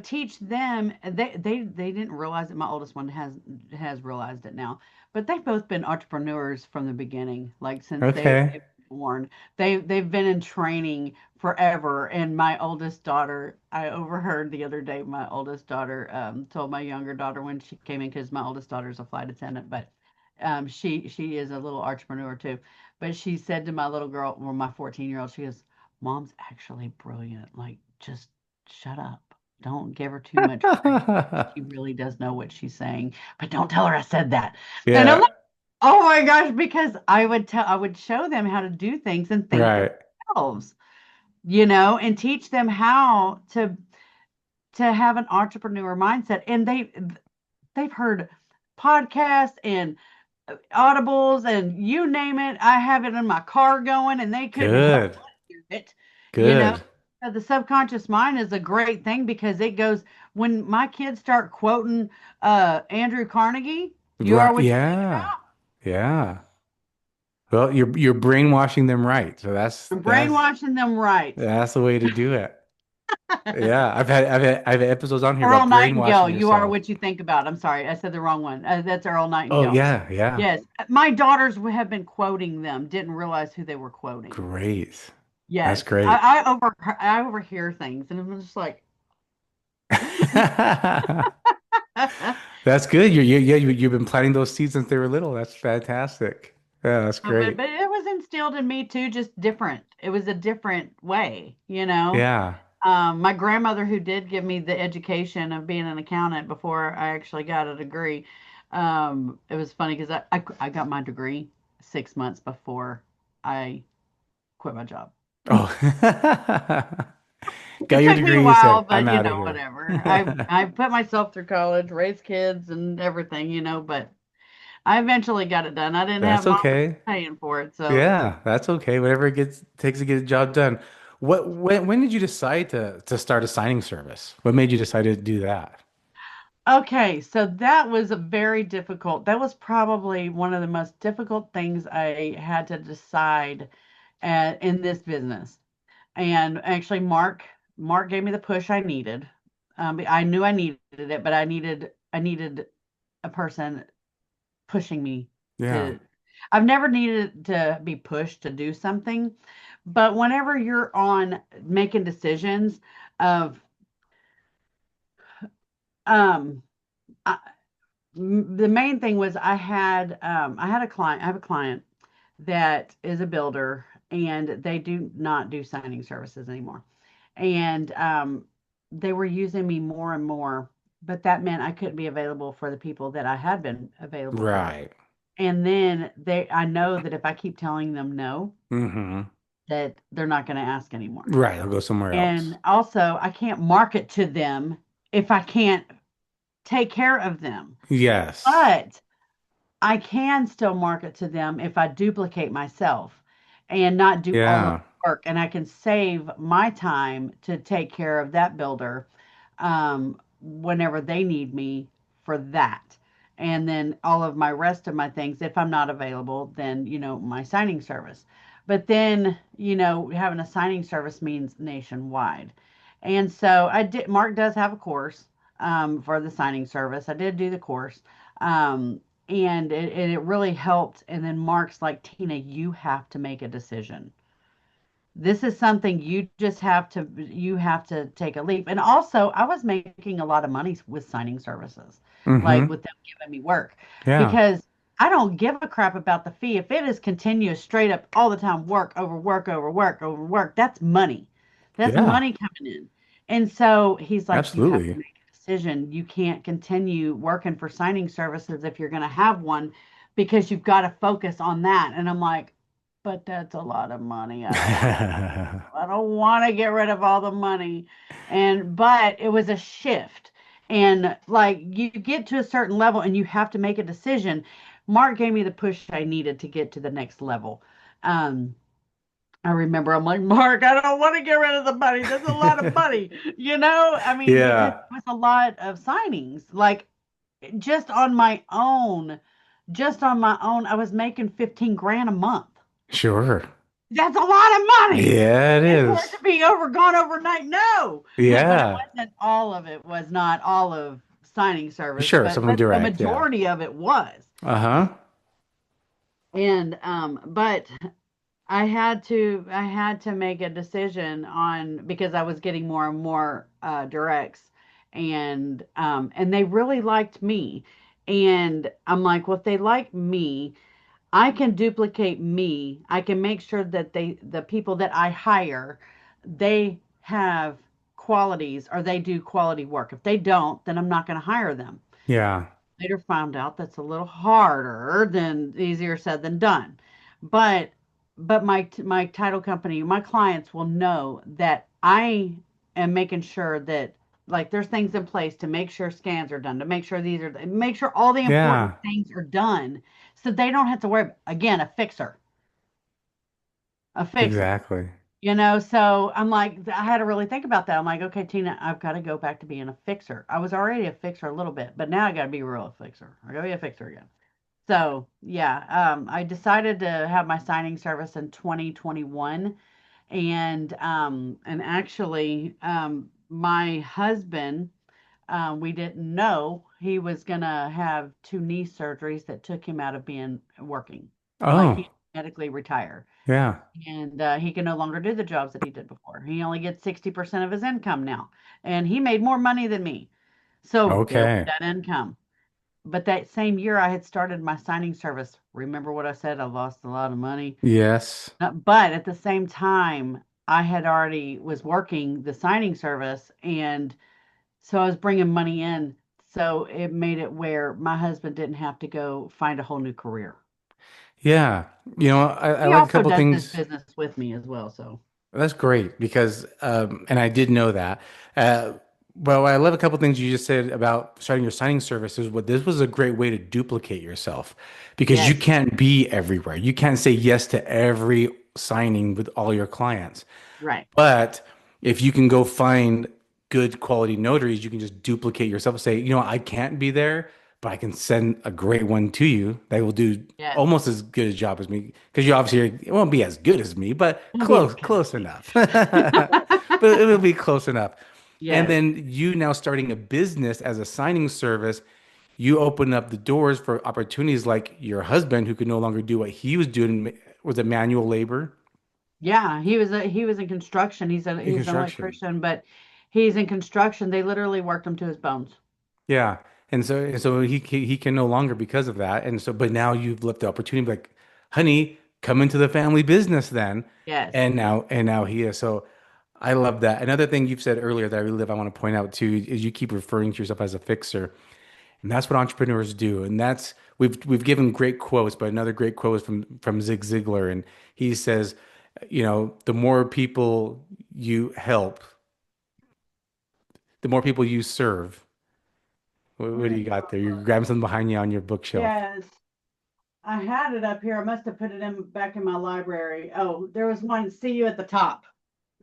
teach them. They didn't realize it. My oldest one has realized it now, but they've both been entrepreneurs from the beginning, like since they Okay. born. They've been in training forever. And my oldest daughter, I overheard the other day, my oldest daughter told my younger daughter when she came in, because my oldest daughter is a flight attendant, but she is a little entrepreneur too. But she said to my little girl, or my 14-year-old, she goes, "Mom's actually brilliant. Like, just shut up. Don't give her too much credit. She really does know what she's saying, but don't tell her I said that." And I'm Yeah. like, oh my gosh, because I would show them how to do things and think for Right. themselves, and teach them how to have an entrepreneur mindset. And they've heard podcasts and audibles and you name it. I have it in my car going, and they couldn't help Good. but hear it. You know, Good. the subconscious mind is a great thing because it goes when my kids start quoting Andrew Carnegie, "You are Right. what you think Yeah. Yeah. Well, you're brainwashing them right. So that's about." that's Brainwashing them right. that's the way to do it. Yeah. I've had episodes on here Earl about Nightingale, brainwashing "You are yourself. what you think about." I'm sorry, I said the wrong one. That's Earl Oh Nightingale. yeah, yeah. Yes, my daughters have been quoting them, didn't realize who they were quoting. Great. That's Yes, great. I overhear things, and I'm just like, That's good. You've been planting those seeds since they were little. That's fantastic. Yeah, that's but great. it was instilled in me too, just different. It was a different way. Yeah. My grandmother, who did give me the education of being an accountant before I actually got a degree, it was funny because I got my degree 6 months before I quit my job. Oh. It Got your took me a degree, you while, said, I'm but out of here. whatever. I put myself through college, raised kids and everything, but I eventually got it done. I didn't have That's mom okay. paying for it, so. Yeah, that's okay. Whatever it gets takes to get the job done. When did you decide to start a signing service? What made you decide to do that? Okay, so that was a very difficult. That was probably one of the most difficult things I had to decide in this business. And actually, Mark gave me the push I needed. I knew I needed it, but I needed a person pushing me Yeah. to. I've never needed to be pushed to do something, but whenever you're on making decisions of um the main thing was I had a client. I have a client that is a builder, and they do not do signing services anymore. And they were using me more and more, but that meant I couldn't be available for the people that I had been available for. Right. And then I know that if I keep telling them no, Mm-hmm. that they're not going to ask anymore. Right. I'll go somewhere else. And also, I can't market to them if I can't take care of them. Yes. But I can still market to them if I duplicate myself and not do all of Yeah. the work. And I can save my time to take care of that builder whenever they need me for that. And then all of my rest of my things, if I'm not available, then, my signing service. But then, having a signing service means nationwide. And so Mark does have a course for the signing service. I did do the course. And it really helped. And then Mark's like, "Tina, you have to make a decision. This is something you have to take a leap." And also, I was making a lot of money with signing services, like Mm-hmm. with them giving me work, Yeah. because I don't give a crap about the fee. If it is continuous, straight up, all the time, work over work over work over work, that's money. That's Yeah. money coming in. And so he's like, "You have to Absolutely. make a decision. You can't continue working for signing services if you're going to have one, because you've got to focus on that." And I'm like, "But that's a lot of money. I don't want to get rid of all the money." But it was a shift. And like, you get to a certain level and you have to make a decision. Mark gave me the push I needed to get to the next level. Um, I remember I'm like, "Mark, I don't want to get rid of the money. There's a lot of money." I mean, because Yeah. it was a lot of signings. Like, just on my own, I was making 15 grand a month. Sure. That's a lot of money. Yeah, it And for it is. to be gone overnight, no. But it Yeah. wasn't all of it, was not all of signing service, Sure. but Something the direct. Yeah. majority of it was. Uh-huh. And but I had to make a decision on because I was getting more and more directs, and they really liked me. And I'm like, well, if they like me, I can duplicate me. I can make sure that the people that I hire, they have qualities or they do quality work. If they don't, then I'm not going to hire them. Yeah. Later found out that's a little harder than easier said than done. But my title company, my clients will know that I am making sure that like there's things in place to make sure scans are done, to make sure make sure all the important Yeah. things are done so they don't have to worry again a fixer. Exactly. So I'm like, I had to really think about that. I'm like, okay, Tina, I've got to go back to being a fixer. I was already a fixer a little bit, but now I got to be a real fixer. I got to be a fixer again. So yeah, I decided to have my signing service in 2021, and actually, my husband, we didn't know he was gonna have two knee surgeries that took him out of being working, like Oh, he medically retired, yeah. and he can no longer do the jobs that he did before. He only gets 60% of his income now, and he made more money than me, so there went Okay. that income. But that same year, I had started my signing service. Remember what I said? I lost a lot of money. Yes. But at the same time, I had already was working the signing service, and so I was bringing money in. So it made it where my husband didn't have to go find a whole new career. Yeah. I He like a also couple does this things. business with me as well. So That's great because, and I did know that. Uh, well, I love a couple things you just said about starting your signing services. What this was a great way to duplicate yourself because you yes, can't be everywhere. You can't say yes to every signing with all your clients. right. But if you can go find good quality notaries, you can just duplicate yourself and say, I can't be there, but I can send a great one to you that will do Yes. almost as good a job as me. Because you obviously it won't be as good as me, but It'll be as close, good as close me. enough. But it'll be close enough. And Yes. then you now starting a business as a signing service, you open up the doors for opportunities like your husband who could no longer do what he was doing, was it manual labor Yeah, he was in construction. in He's an construction. electrician, but he's in construction. They literally worked him to his bones. Yeah. And so he can no longer because of that. And so but now you've left the opportunity like, honey, come into the family business then. Yes. And now he is. So I love that. Another thing you've said earlier that I really love, I want to point out too, is you keep referring to yourself as a fixer. And that's what entrepreneurs do. And that's we've given great quotes, but another great quote is from Zig Ziglar. And he says, the more people you help, the more people you serve. What do Where you is got there? You're grabbing something behind you on your bookshelf. Yes. I had it up here. I must have put it in back in my library. Oh, there was one. See you at the top.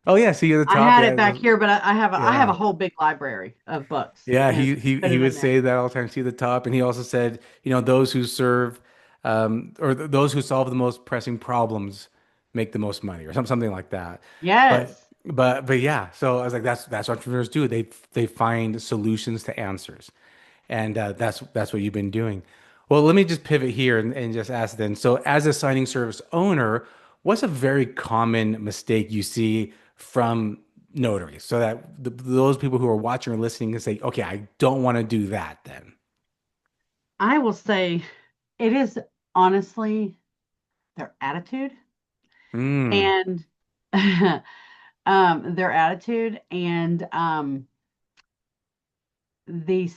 Oh yeah, see you at the I top. had Yeah, it back here, but I have a yeah, whole big library of books, yeah. and put He it would in there. say that all the time. See the top, and he also said, those who serve, those who solve the most pressing problems make the most money, or something like that. But Yes. but yeah. So I was like, that's what entrepreneurs do. They find solutions to answers, and that's what you've been doing. Well, let me just pivot here and just ask then. So, as a signing service owner, what's a very common mistake you see from notaries so that those people who are watching or listening can say, okay, I don't want to do that then? I will say it is honestly their attitude Mm, and their attitude and the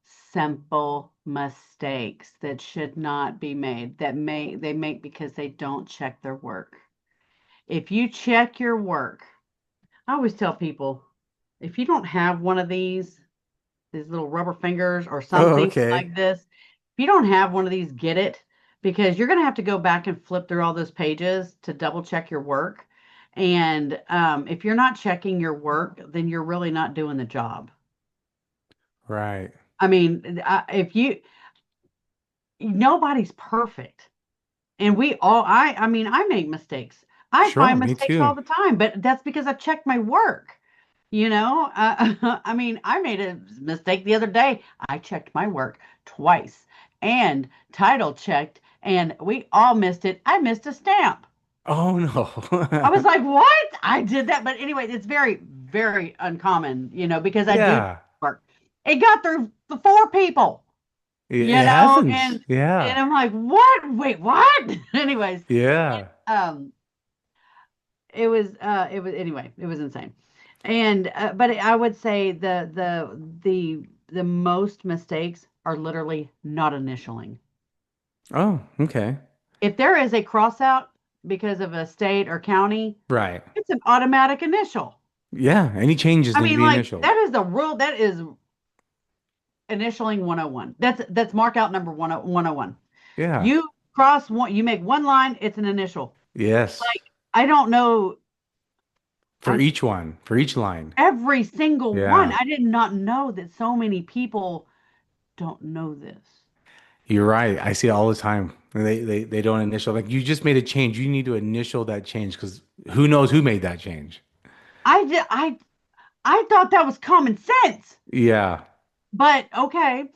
simple mistakes that should not be made that they make because they don't check their work. If you check your work, I always tell people if you don't have one of these little rubber fingers or oh, something okay. like this, if you don't have one of these, get it because you're going to have to go back and flip through all those pages to double check your work. And if you're not checking your work, then you're really not doing the job. Right. I mean, if you nobody's perfect. And I mean, I make mistakes. I Sure. find Me mistakes all too. the time, but that's because I checked my work. I mean, I made a mistake the other day. I checked my work twice and title checked, and we all missed it. I missed a stamp. Oh I was no. like, what? I did that. But anyway, it's very, very uncommon, because I do Yeah. work. It got through the four people, It happens. and Yeah. I'm like, what? Wait, what? Anyways, Yeah. um, it was insane. And but I would say the most mistakes are literally not initialing. Oh, okay. If there is a cross out because of a state or county, Right. it's an automatic initial. Yeah. Any changes I need to mean, be like initialed. that is the rule. That is initialing 101. That's mark out number 101. Yeah. You cross one, you make one line, it's an initial. Yes. Like I don't know, For I each one, for each line. every single one. Yeah. I did not know that so many people don't know this. You're right. I see it all the time. They don't initial. Like you just made a change. You need to initial that change because who knows who made that change? I did, I thought that was common sense, Yeah. but okay.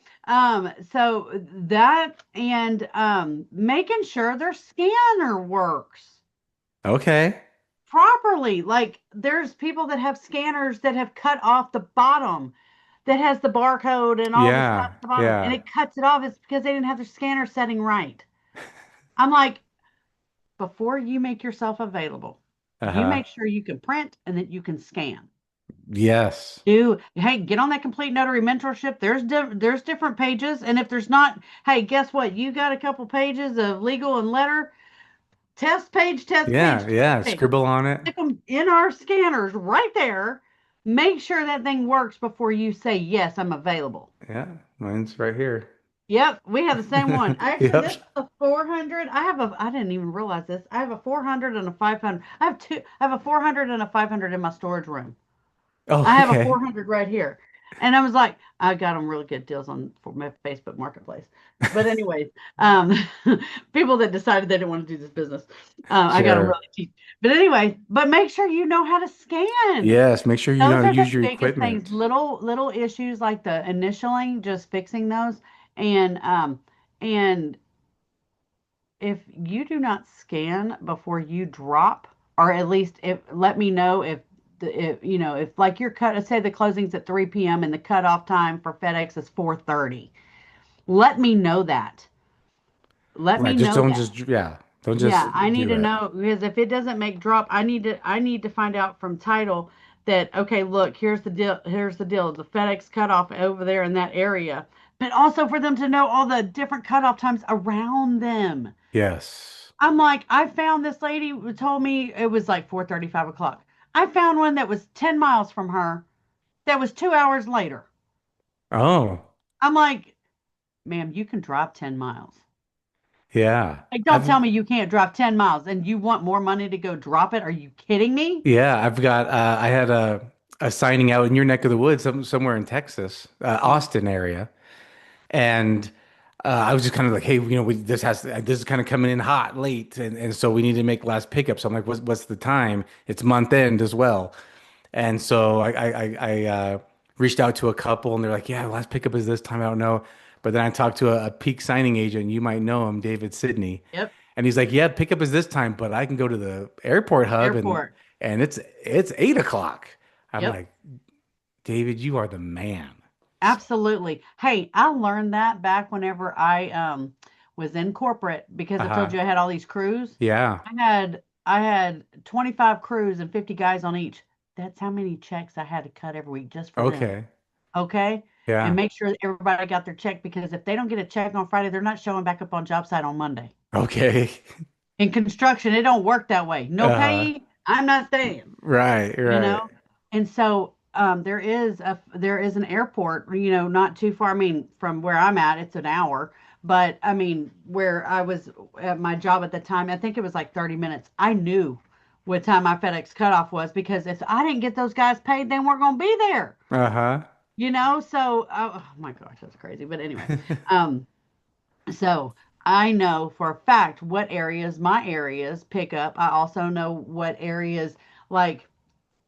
So that and making sure their scanner works Okay. properly. Like there's people that have scanners that have cut off the bottom that has the barcode and all the stuff Yeah. at the bottom, and Yeah. it cuts it off. It's because they didn't have their scanner setting right. I'm like, before you make yourself available, you Uh-huh. make sure you can print and that you can scan. Yes. Hey, get on that complete notary mentorship. There's different pages, and if there's not, hey, guess what? You got a couple pages of legal and letter test page, test page, Yeah. test Yeah. page. Scribble on it. Stick them in our scanners right there. Make sure that thing works before you say yes, I'm available. Yeah. Mine's right here. Yep, we have the same one. Actually, Yep. this is a 400. I didn't even realize this. I have a 400 and a 500. I have a 400 and a 500 in my storage room. Oh, I have a okay. 400 right here. And I was like, I got them really good deals on for my Facebook Marketplace. But anyways, um, people that decided they didn't want to do this business, I got them Sure. really cheap. But anyway, but make sure you know how to scan. Yes. Make sure you know how Those to are use the your biggest things. equipment. Little issues like the initialing, just fixing those. And if you do not scan before you drop, or at least if let me know if like your cut, say the closing's at 3 p.m. and the cutoff time for FedEx is 4:30. Let me know that. Let me Right. Just know don't that. just, yeah. Don't Yeah, I just need do to it. know because if it doesn't make drop, I need to find out from title that okay, look, here's the deal. The FedEx cutoff over there in that area, but also for them to know all the different cutoff times around them. Yes. I'm like, I found this lady who told me it was like 4:30, 5 o'clock. I found one that was 10 miles from her that was 2 hours later. Oh, I'm like, ma'am, you can drive 10 miles. yeah. Like, don't tell me you can't drive 10 miles and you want more money to go drop it. Are you kidding me? I've got I had a signing out in your neck of the woods, somewhere in Texas, Yeah. Austin area. And I was just kind of like, hey, this is kind of coming in hot late, and so we need to make last pickup. So I'm like, what's the time? It's month end as well, and so I reached out to a couple, and they're like, yeah, last pickup is this time. I don't know, but then I talked to a peak signing agent. You might know him, David Sidney, Yep. and he's like, yeah, pickup is this time, but I can go to the airport hub Airport. and it's 8 o'clock. I'm Yep. like, David, you are the man. So, Absolutely. Hey, I learned that back whenever I was in corporate because I told uh-huh. you I had all these crews. Yeah. I had 25 crews and 50 guys on each. That's how many checks I had to cut every week just for them. Okay. Okay? And Yeah. make sure that everybody got their check because if they don't get a check on Friday, they're not showing back up on job site on Monday. Okay. In construction, it don't work that way. No Uh, pay, I'm not staying. right, you right. know and so there is an airport, not too far. I mean, from where I'm at it's an hour, but I mean where I was at my job at the time, I think it was like 30 minutes. I knew what time my FedEx cutoff was because if I didn't get those guys paid, they weren't going to be there. Uh-huh. So oh my gosh, that's crazy. But anyway, um so I know for a fact what areas my areas pick up. I also know what areas, like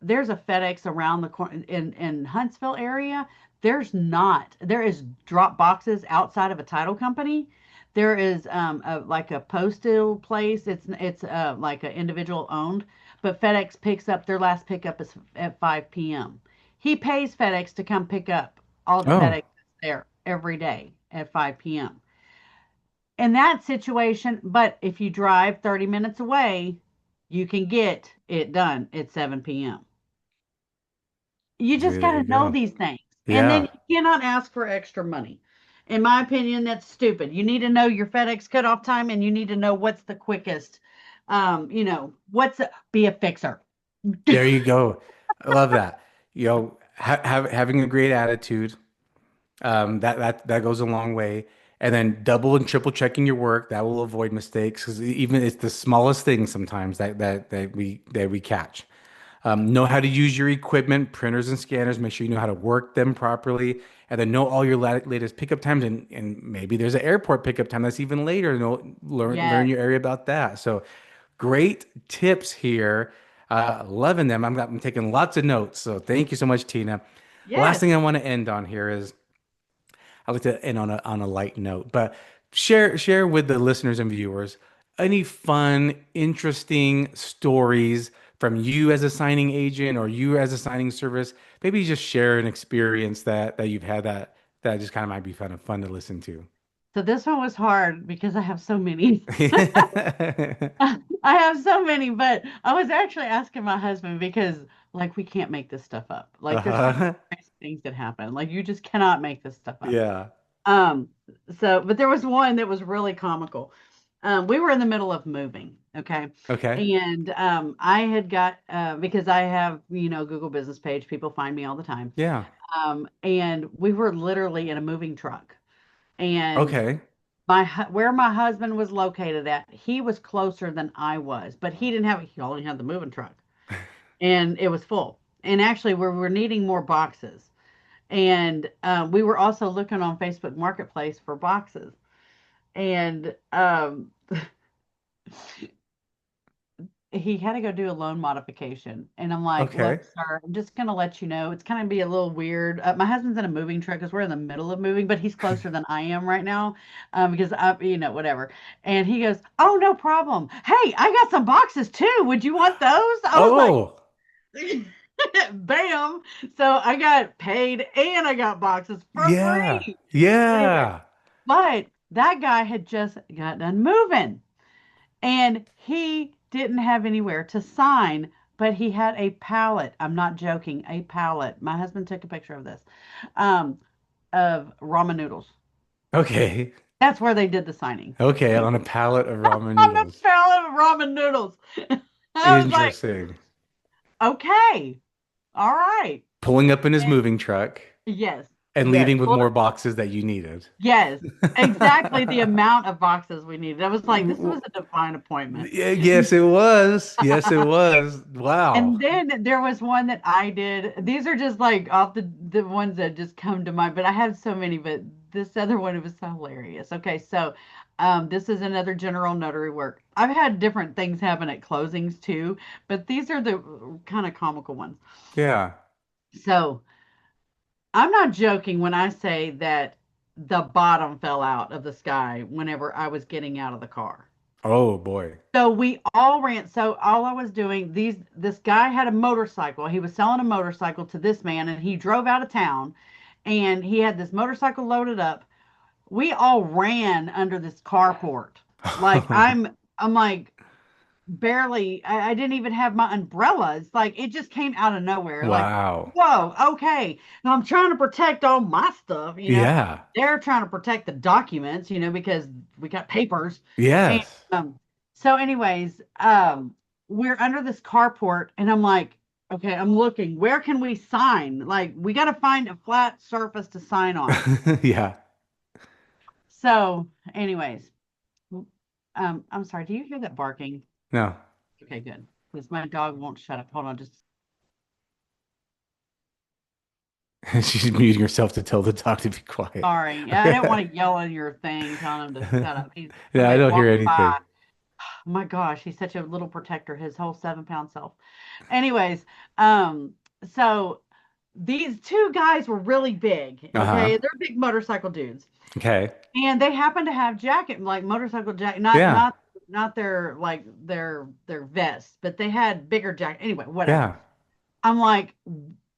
there's a FedEx around the corner in Huntsville area. There is drop boxes outside of a title company There is like a postal place. It's like an individual owned, but FedEx picks up their last pickup is at 5 p.m. He pays FedEx to come pick up all the Oh, FedEx there every day at 5 p.m. In that situation, but if you drive 30 minutes away, you can get it done at 7 p.m. You just got there to you know go. these things. And then Yeah. you cannot ask for extra money. In my opinion, that's stupid. You need to know your FedEx cutoff time and you need to know what's the quickest. Be a fixer. There you go. I love that. Having a great attitude, that goes a long way. And then double and triple checking your work, that will avoid mistakes because even it's the smallest things sometimes that we catch. Know how to use your equipment, printers and scanners. Make sure you know how to work them properly, and then know all your latest pickup times. And maybe there's an airport pickup time that's even later. Learn Yes. your area about that. So great tips here. Loving them. I'm taking lots of notes. So thank you so much, Tina. Last Yes. thing I want to end on here is I like to end on a light note, but share with the listeners and viewers any fun, interesting stories from you as a signing agent or you as a signing service. Maybe just share an experience that you've had that just kind of might be fun to listen to. So this one was hard because I have so many. I have so many, but I was actually asking my husband because like we can't make this stuff up. Like there's so many Uh-huh. crazy things that happen. Like you just cannot make this stuff up. Yeah. Um, but there was one that was really comical. We were in the middle of moving, okay? Okay. And I had got because I have, Google business page, people find me all the time. Yeah. And we were literally in a moving truck. And Okay. where my husband was located at, he was closer than I was, but he only had the moving truck and it was full. And actually we were needing more boxes. And we were also looking on Facebook Marketplace for boxes. And he had to go do a loan modification. And I'm like, Okay. look, sir, I'm just going to let you know it's going to be a little weird. My husband's in a moving truck because we're in the middle of moving, but he's closer than I am right now because whatever. And he goes, oh, no problem. Hey, I got some boxes too. Would you want those? I was like, Oh, bam. So I got paid and I got boxes for yeah. free. Anyway, Yeah. but that guy had just got done moving and he didn't have anywhere to sign, but he had a pallet. I'm not joking, a pallet. My husband took a picture of this um, of ramen noodles. Okay. That's where they did the signing. Okay. Okay. On a pallet of ramen On a noodles. pallet of ramen noodles. I was like, Interesting. okay, all right. Pulling up in his moving truck Yes, and yes. leaving with Well, more boxes that you needed. yes, exactly the amount of boxes we needed. I was like, this was a divine appointment. Yes, it was. Yes, it was. And Wow. then there was one that I did. These are just like off the ones that just come to mind, but I have so many, but this other one, it was so hilarious. Okay, so this is another general notary work. I've had different things happen at closings too, but these are the kind of comical ones. Yeah. So I'm not joking when I say that the bottom fell out of the sky whenever I was getting out of the car. Oh boy. So we all ran. So all I was doing, this guy had a motorcycle. He was selling a motorcycle to this man, and he drove out of town, and he had this motorcycle loaded up. We all ran under this carport. Like I'm like, barely I didn't even have my umbrella. It's like it just came out of nowhere. Like, Wow. whoa, okay. Now I'm trying to protect all my stuff. Yeah. They're trying to protect the documents, because we got papers. And Yes. so anyways, we're under this carport and I'm like, okay, I'm looking, where can we sign? Like we got to find a flat surface to sign on. Yeah. So anyways, I'm sorry, do you hear that barking? No. Okay, good. Because my dog won't shut up. Hold on, just She's muting herself to tell the dog to be quiet. sorry. Yeah, I didn't want to yell in your thing, telling him to shut up. Yeah, I Somebody's don't hear walking by. anything. Oh my gosh, he's such a little protector, his whole 7 pound self. Anyways, um, so these two guys were really big. Uh-huh. Okay, they're big motorcycle dudes, Okay. and they happened to have jacket like motorcycle jacket, Yeah. not their like their vests, but they had bigger jacket. Anyway, whatever. Yeah. I'm like,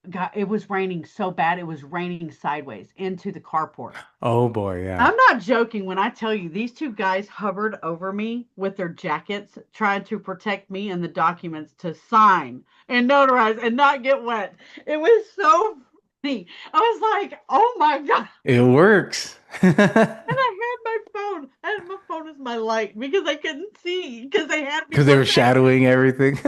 God, it was raining so bad. It was raining sideways into the carport. Oh boy, yeah. I'm not joking when I tell you these two guys hovered over me with their jackets, trying to protect me and the documents to sign and notarize and not get wet. It was so funny. I was like, oh my God. It works. And I had my phone. I had my phone as my light because I couldn't see because they had me Because they so were close. shadowing everything.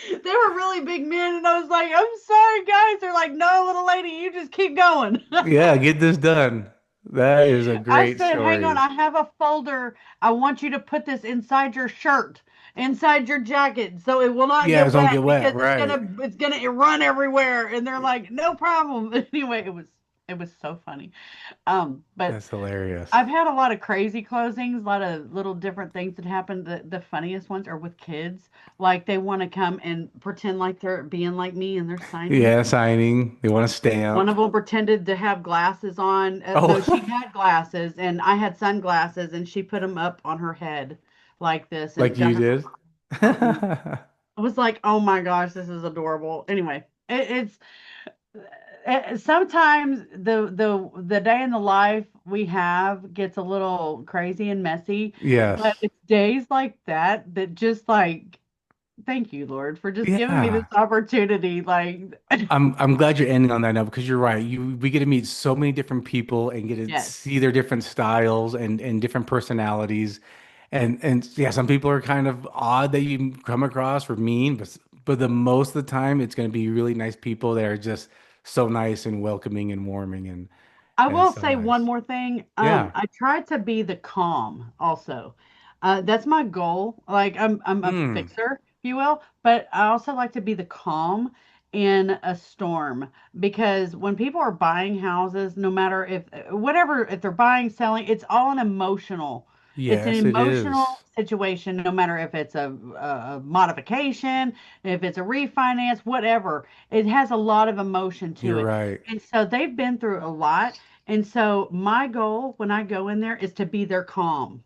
They were really big men, and I was like, I'm sorry, guys. They're like, no, little lady, you just keep going. Yeah, get this done. That is a I great said, hang on, story. I have a folder. I want you to put this inside your shirt, inside your jacket, so it will not Yeah, get it's don't wet get wet, because right? it's gonna run everywhere. And they're like, no problem. Anyway, it was so funny. But That's hilarious. I've had a lot of crazy closings, a lot of little different things that happen. The funniest ones are with kids. Like they want to come and pretend like they're being like me and they're signing. Yeah, signing. They want a One stamp. of them pretended to have glasses on. No, she Oh, had glasses and I had sunglasses, and she put them up on her head like this like and got you her did. out. And I was like, oh my gosh, this is adorable. Anyway, sometimes the day in the life we have gets a little crazy and messy, but Yes. it's days like that that just like thank you, Lord, for just giving me this Yeah. opportunity. Like, I'm glad you're ending on that note because you're right. We get to meet so many different people and get to yes. see their different styles and different personalities. And yeah, some people are kind of odd that you come across or mean, but the most of the time it's going to be really nice people that are just so nice and welcoming and warming I and will so say one nice. more thing. Yeah. I try to be the calm also. That's my goal. Like I'm a Mm. fixer, if you will, but I also like to be the calm in a storm because when people are buying houses, no matter if whatever, if they're buying, selling, it's an Yes, it emotional is. situation, no matter if it's a modification, if it's a refinance, whatever. It has a lot of emotion to You're it. right. And so they've been through a lot. And so my goal when I go in there is to be their calm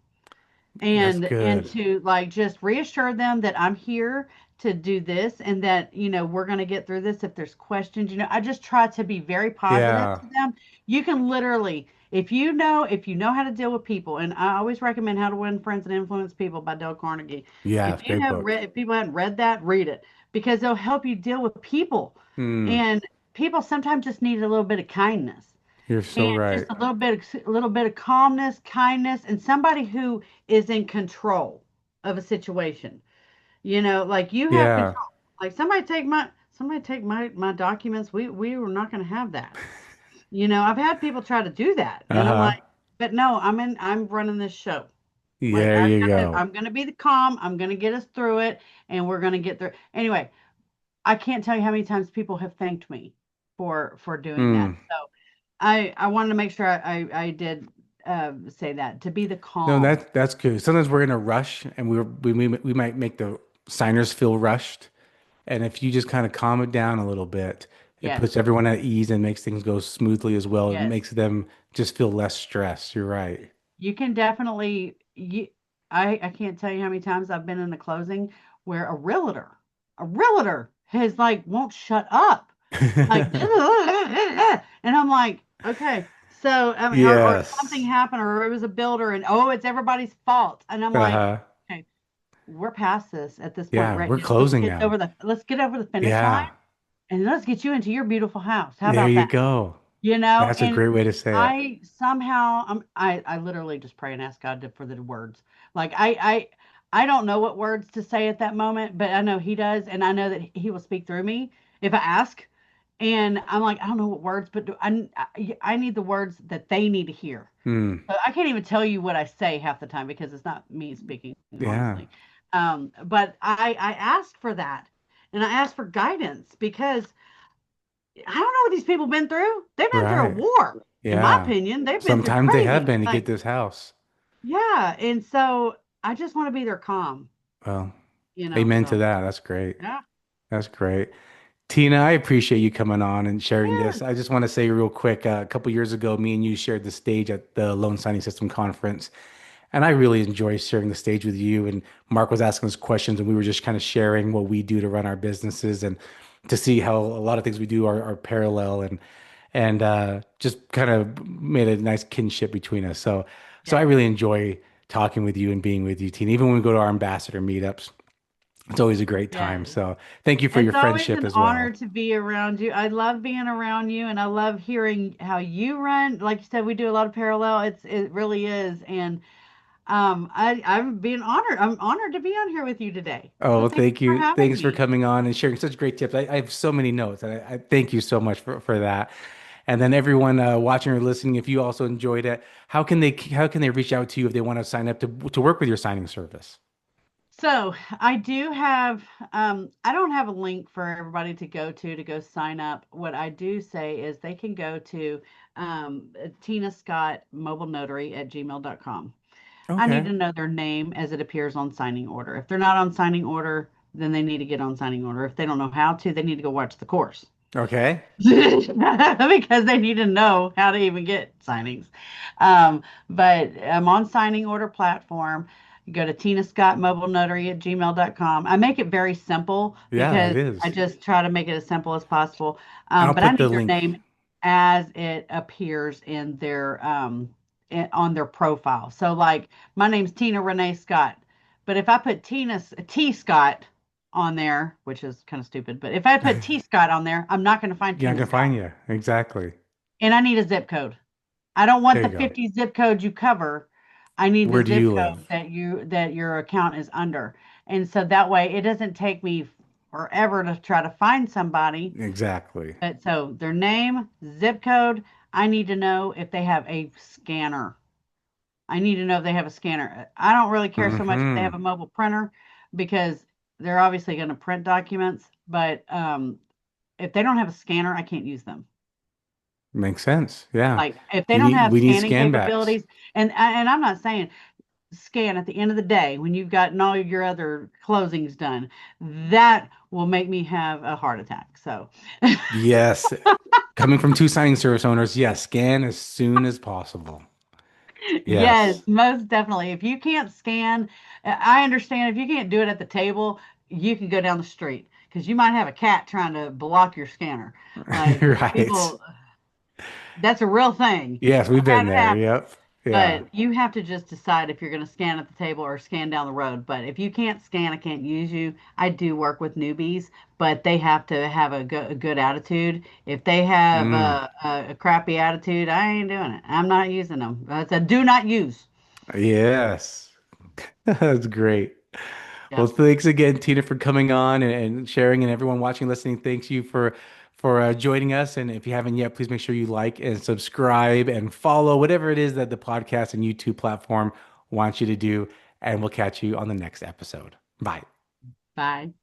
That's and good. to like just reassure them that I'm here to do this and that we're going to get through this if there's questions. I just try to be very positive Yeah. to them. You can literally if you know how to deal with people, and I always recommend How to Win Friends and Influence People by Dale Carnegie. Yeah, If you great have book. read if people haven't read that, read it because it'll help you deal with people. Mm, And people sometimes just need a little bit of kindness you're and so just right. a little bit of calmness, kindness, and somebody who is in control of a situation. Like you have Yeah. control. Like somebody take my documents. We were not going to have that. I've had people try to do that, and I'm Uh-huh. like, but no, I'm running this show. Like There you go. I'm gonna be the calm. I'm gonna get us through it, and we're gonna get through. Anyway, I can't tell you how many times people have thanked me for doing that. Hmm. So I wanted to make sure I did say that to be the No, calm. that's good. Sometimes we're in a rush and we might make the signers feel rushed. And if you just kind of calm it down a little bit, it Yes, puts everyone at ease and makes things go smoothly as well. It yes. makes them just feel less stressed. You're right. You can definitely. I can't tell you how many times I've been in a closing where a realtor has like won't shut up, like, and I'm like, okay. So I mean, or something Yes. happened, or it was a builder, and oh, it's everybody's fault, and I'm like, Uh-huh. okay, we're past this at this point Yeah, right we're now. Let's closing get now. over the finish line, Yeah. and let's get you into your beautiful house. How There about you that? go. That's a And great way to say it. I somehow I literally just pray and ask God for the words. Like I don't know what words to say at that moment, but I know He does, and I know that He will speak through me if I ask. And I'm like, I don't know what words, but I need the words that they need to hear. Hmm. So I can't even tell you what I say half the time because it's not me speaking, Yeah. honestly. But I asked for that, and I asked for guidance because I don't know what these people been through. They've been through a Right. war. In my Yeah. opinion, they've been through Sometimes they have crazy. been to get Like, this house. yeah. And so I just want to be their calm, Well, you know. amen to So that. That's great. yeah. That's great. Tina, I appreciate you coming on and sharing this. Yes. I just want to say real quick, a couple years ago, me and you shared the stage at the Loan Signing System conference, and I really enjoy sharing the stage with you. And Mark was asking us questions, and we were just kind of sharing what we do to run our businesses and to see how a lot of things we do are parallel and just kind of made a nice kinship between us. So I Yes. really enjoy talking with you and being with you, Tina. Even when we go to our ambassador meetups, it's always a great time. Yes. So thank you for your It's always friendship an as honor well. to be around you. I love being around you and I love hearing how you run. Like you said, we do a lot of parallel. It really is. And I'm being honored. I'm honored to be on here with you today. Oh, So well, thank you thank for you. having Thanks for me. coming on and sharing such great tips. I have so many notes, and I thank you so much for that. And then everyone watching or listening, if you also enjoyed it, how can they reach out to you if they want to sign up to work with your signing service? So I do have, I don't have a link for everybody to go sign up. What I do say is they can go to Tina Scott Mobile Notary at gmail.com. I need Okay. to know their name as it appears on signing order. If they're not on signing order, then they need to get on signing order. If they don't know how to, they need to go watch the course. Okay. Because they need to know how to even get signings. But I'm on signing order platform. You go to Tina Scott Mobile Notary at gmail.com. I make it very simple Yeah, it because I is. just try to make it as simple as possible. And I'll But I put the need their link. name as it appears in their on their profile. So like my name's Tina Renee Scott. But if I put T Scott on there, which is kind of stupid, but if I put T Scott on there, I'm not going to find You're not Tina gonna Scott. find you. Exactly. And I need a zip code. I don't want There the you go. 50 zip code you cover. I need the Where do zip you code live? that your account is under. And so that way it doesn't take me forever to try to find somebody. Exactly. But so their name, zip code, I need to know if they have a scanner. I need to know if they have a scanner. I don't really care so much if they have Hmm. a mobile printer because they're obviously going to print documents, but if they don't have a scanner, I can't use them. Makes sense. Yeah. Like if they You don't need have we need scanning scan backs. capabilities, and I'm not saying scan at the end of the day when you've gotten all your other closings done, that will make me have a heart attack. So Yes. Coming from two signing service owners, yes, scan as soon as possible. yes, Yes. most definitely. If you can't scan, I understand if you can't do it at the table, you can go down the street because you might have a cat trying to block your scanner. Like Right. people, that's a real thing. Yes, we've I've had been it there. happen. Yep. Yeah. But you have to just decide if you're going to scan at the table or scan down the road. But if you can't scan, I can't use you. I do work with newbies, but they have to have a good attitude. If they have Mm. a crappy attitude, I ain't doing it. I'm not using them. It's a do not use. Yes. That's great. Well, Yep. thanks again, Tina, for coming on and sharing, and everyone watching, listening. Thanks you for joining us. And if you haven't yet, please make sure you like and subscribe and follow whatever it is that the podcast and YouTube platform wants you to do. And we'll catch you on the next episode. Bye. Bye.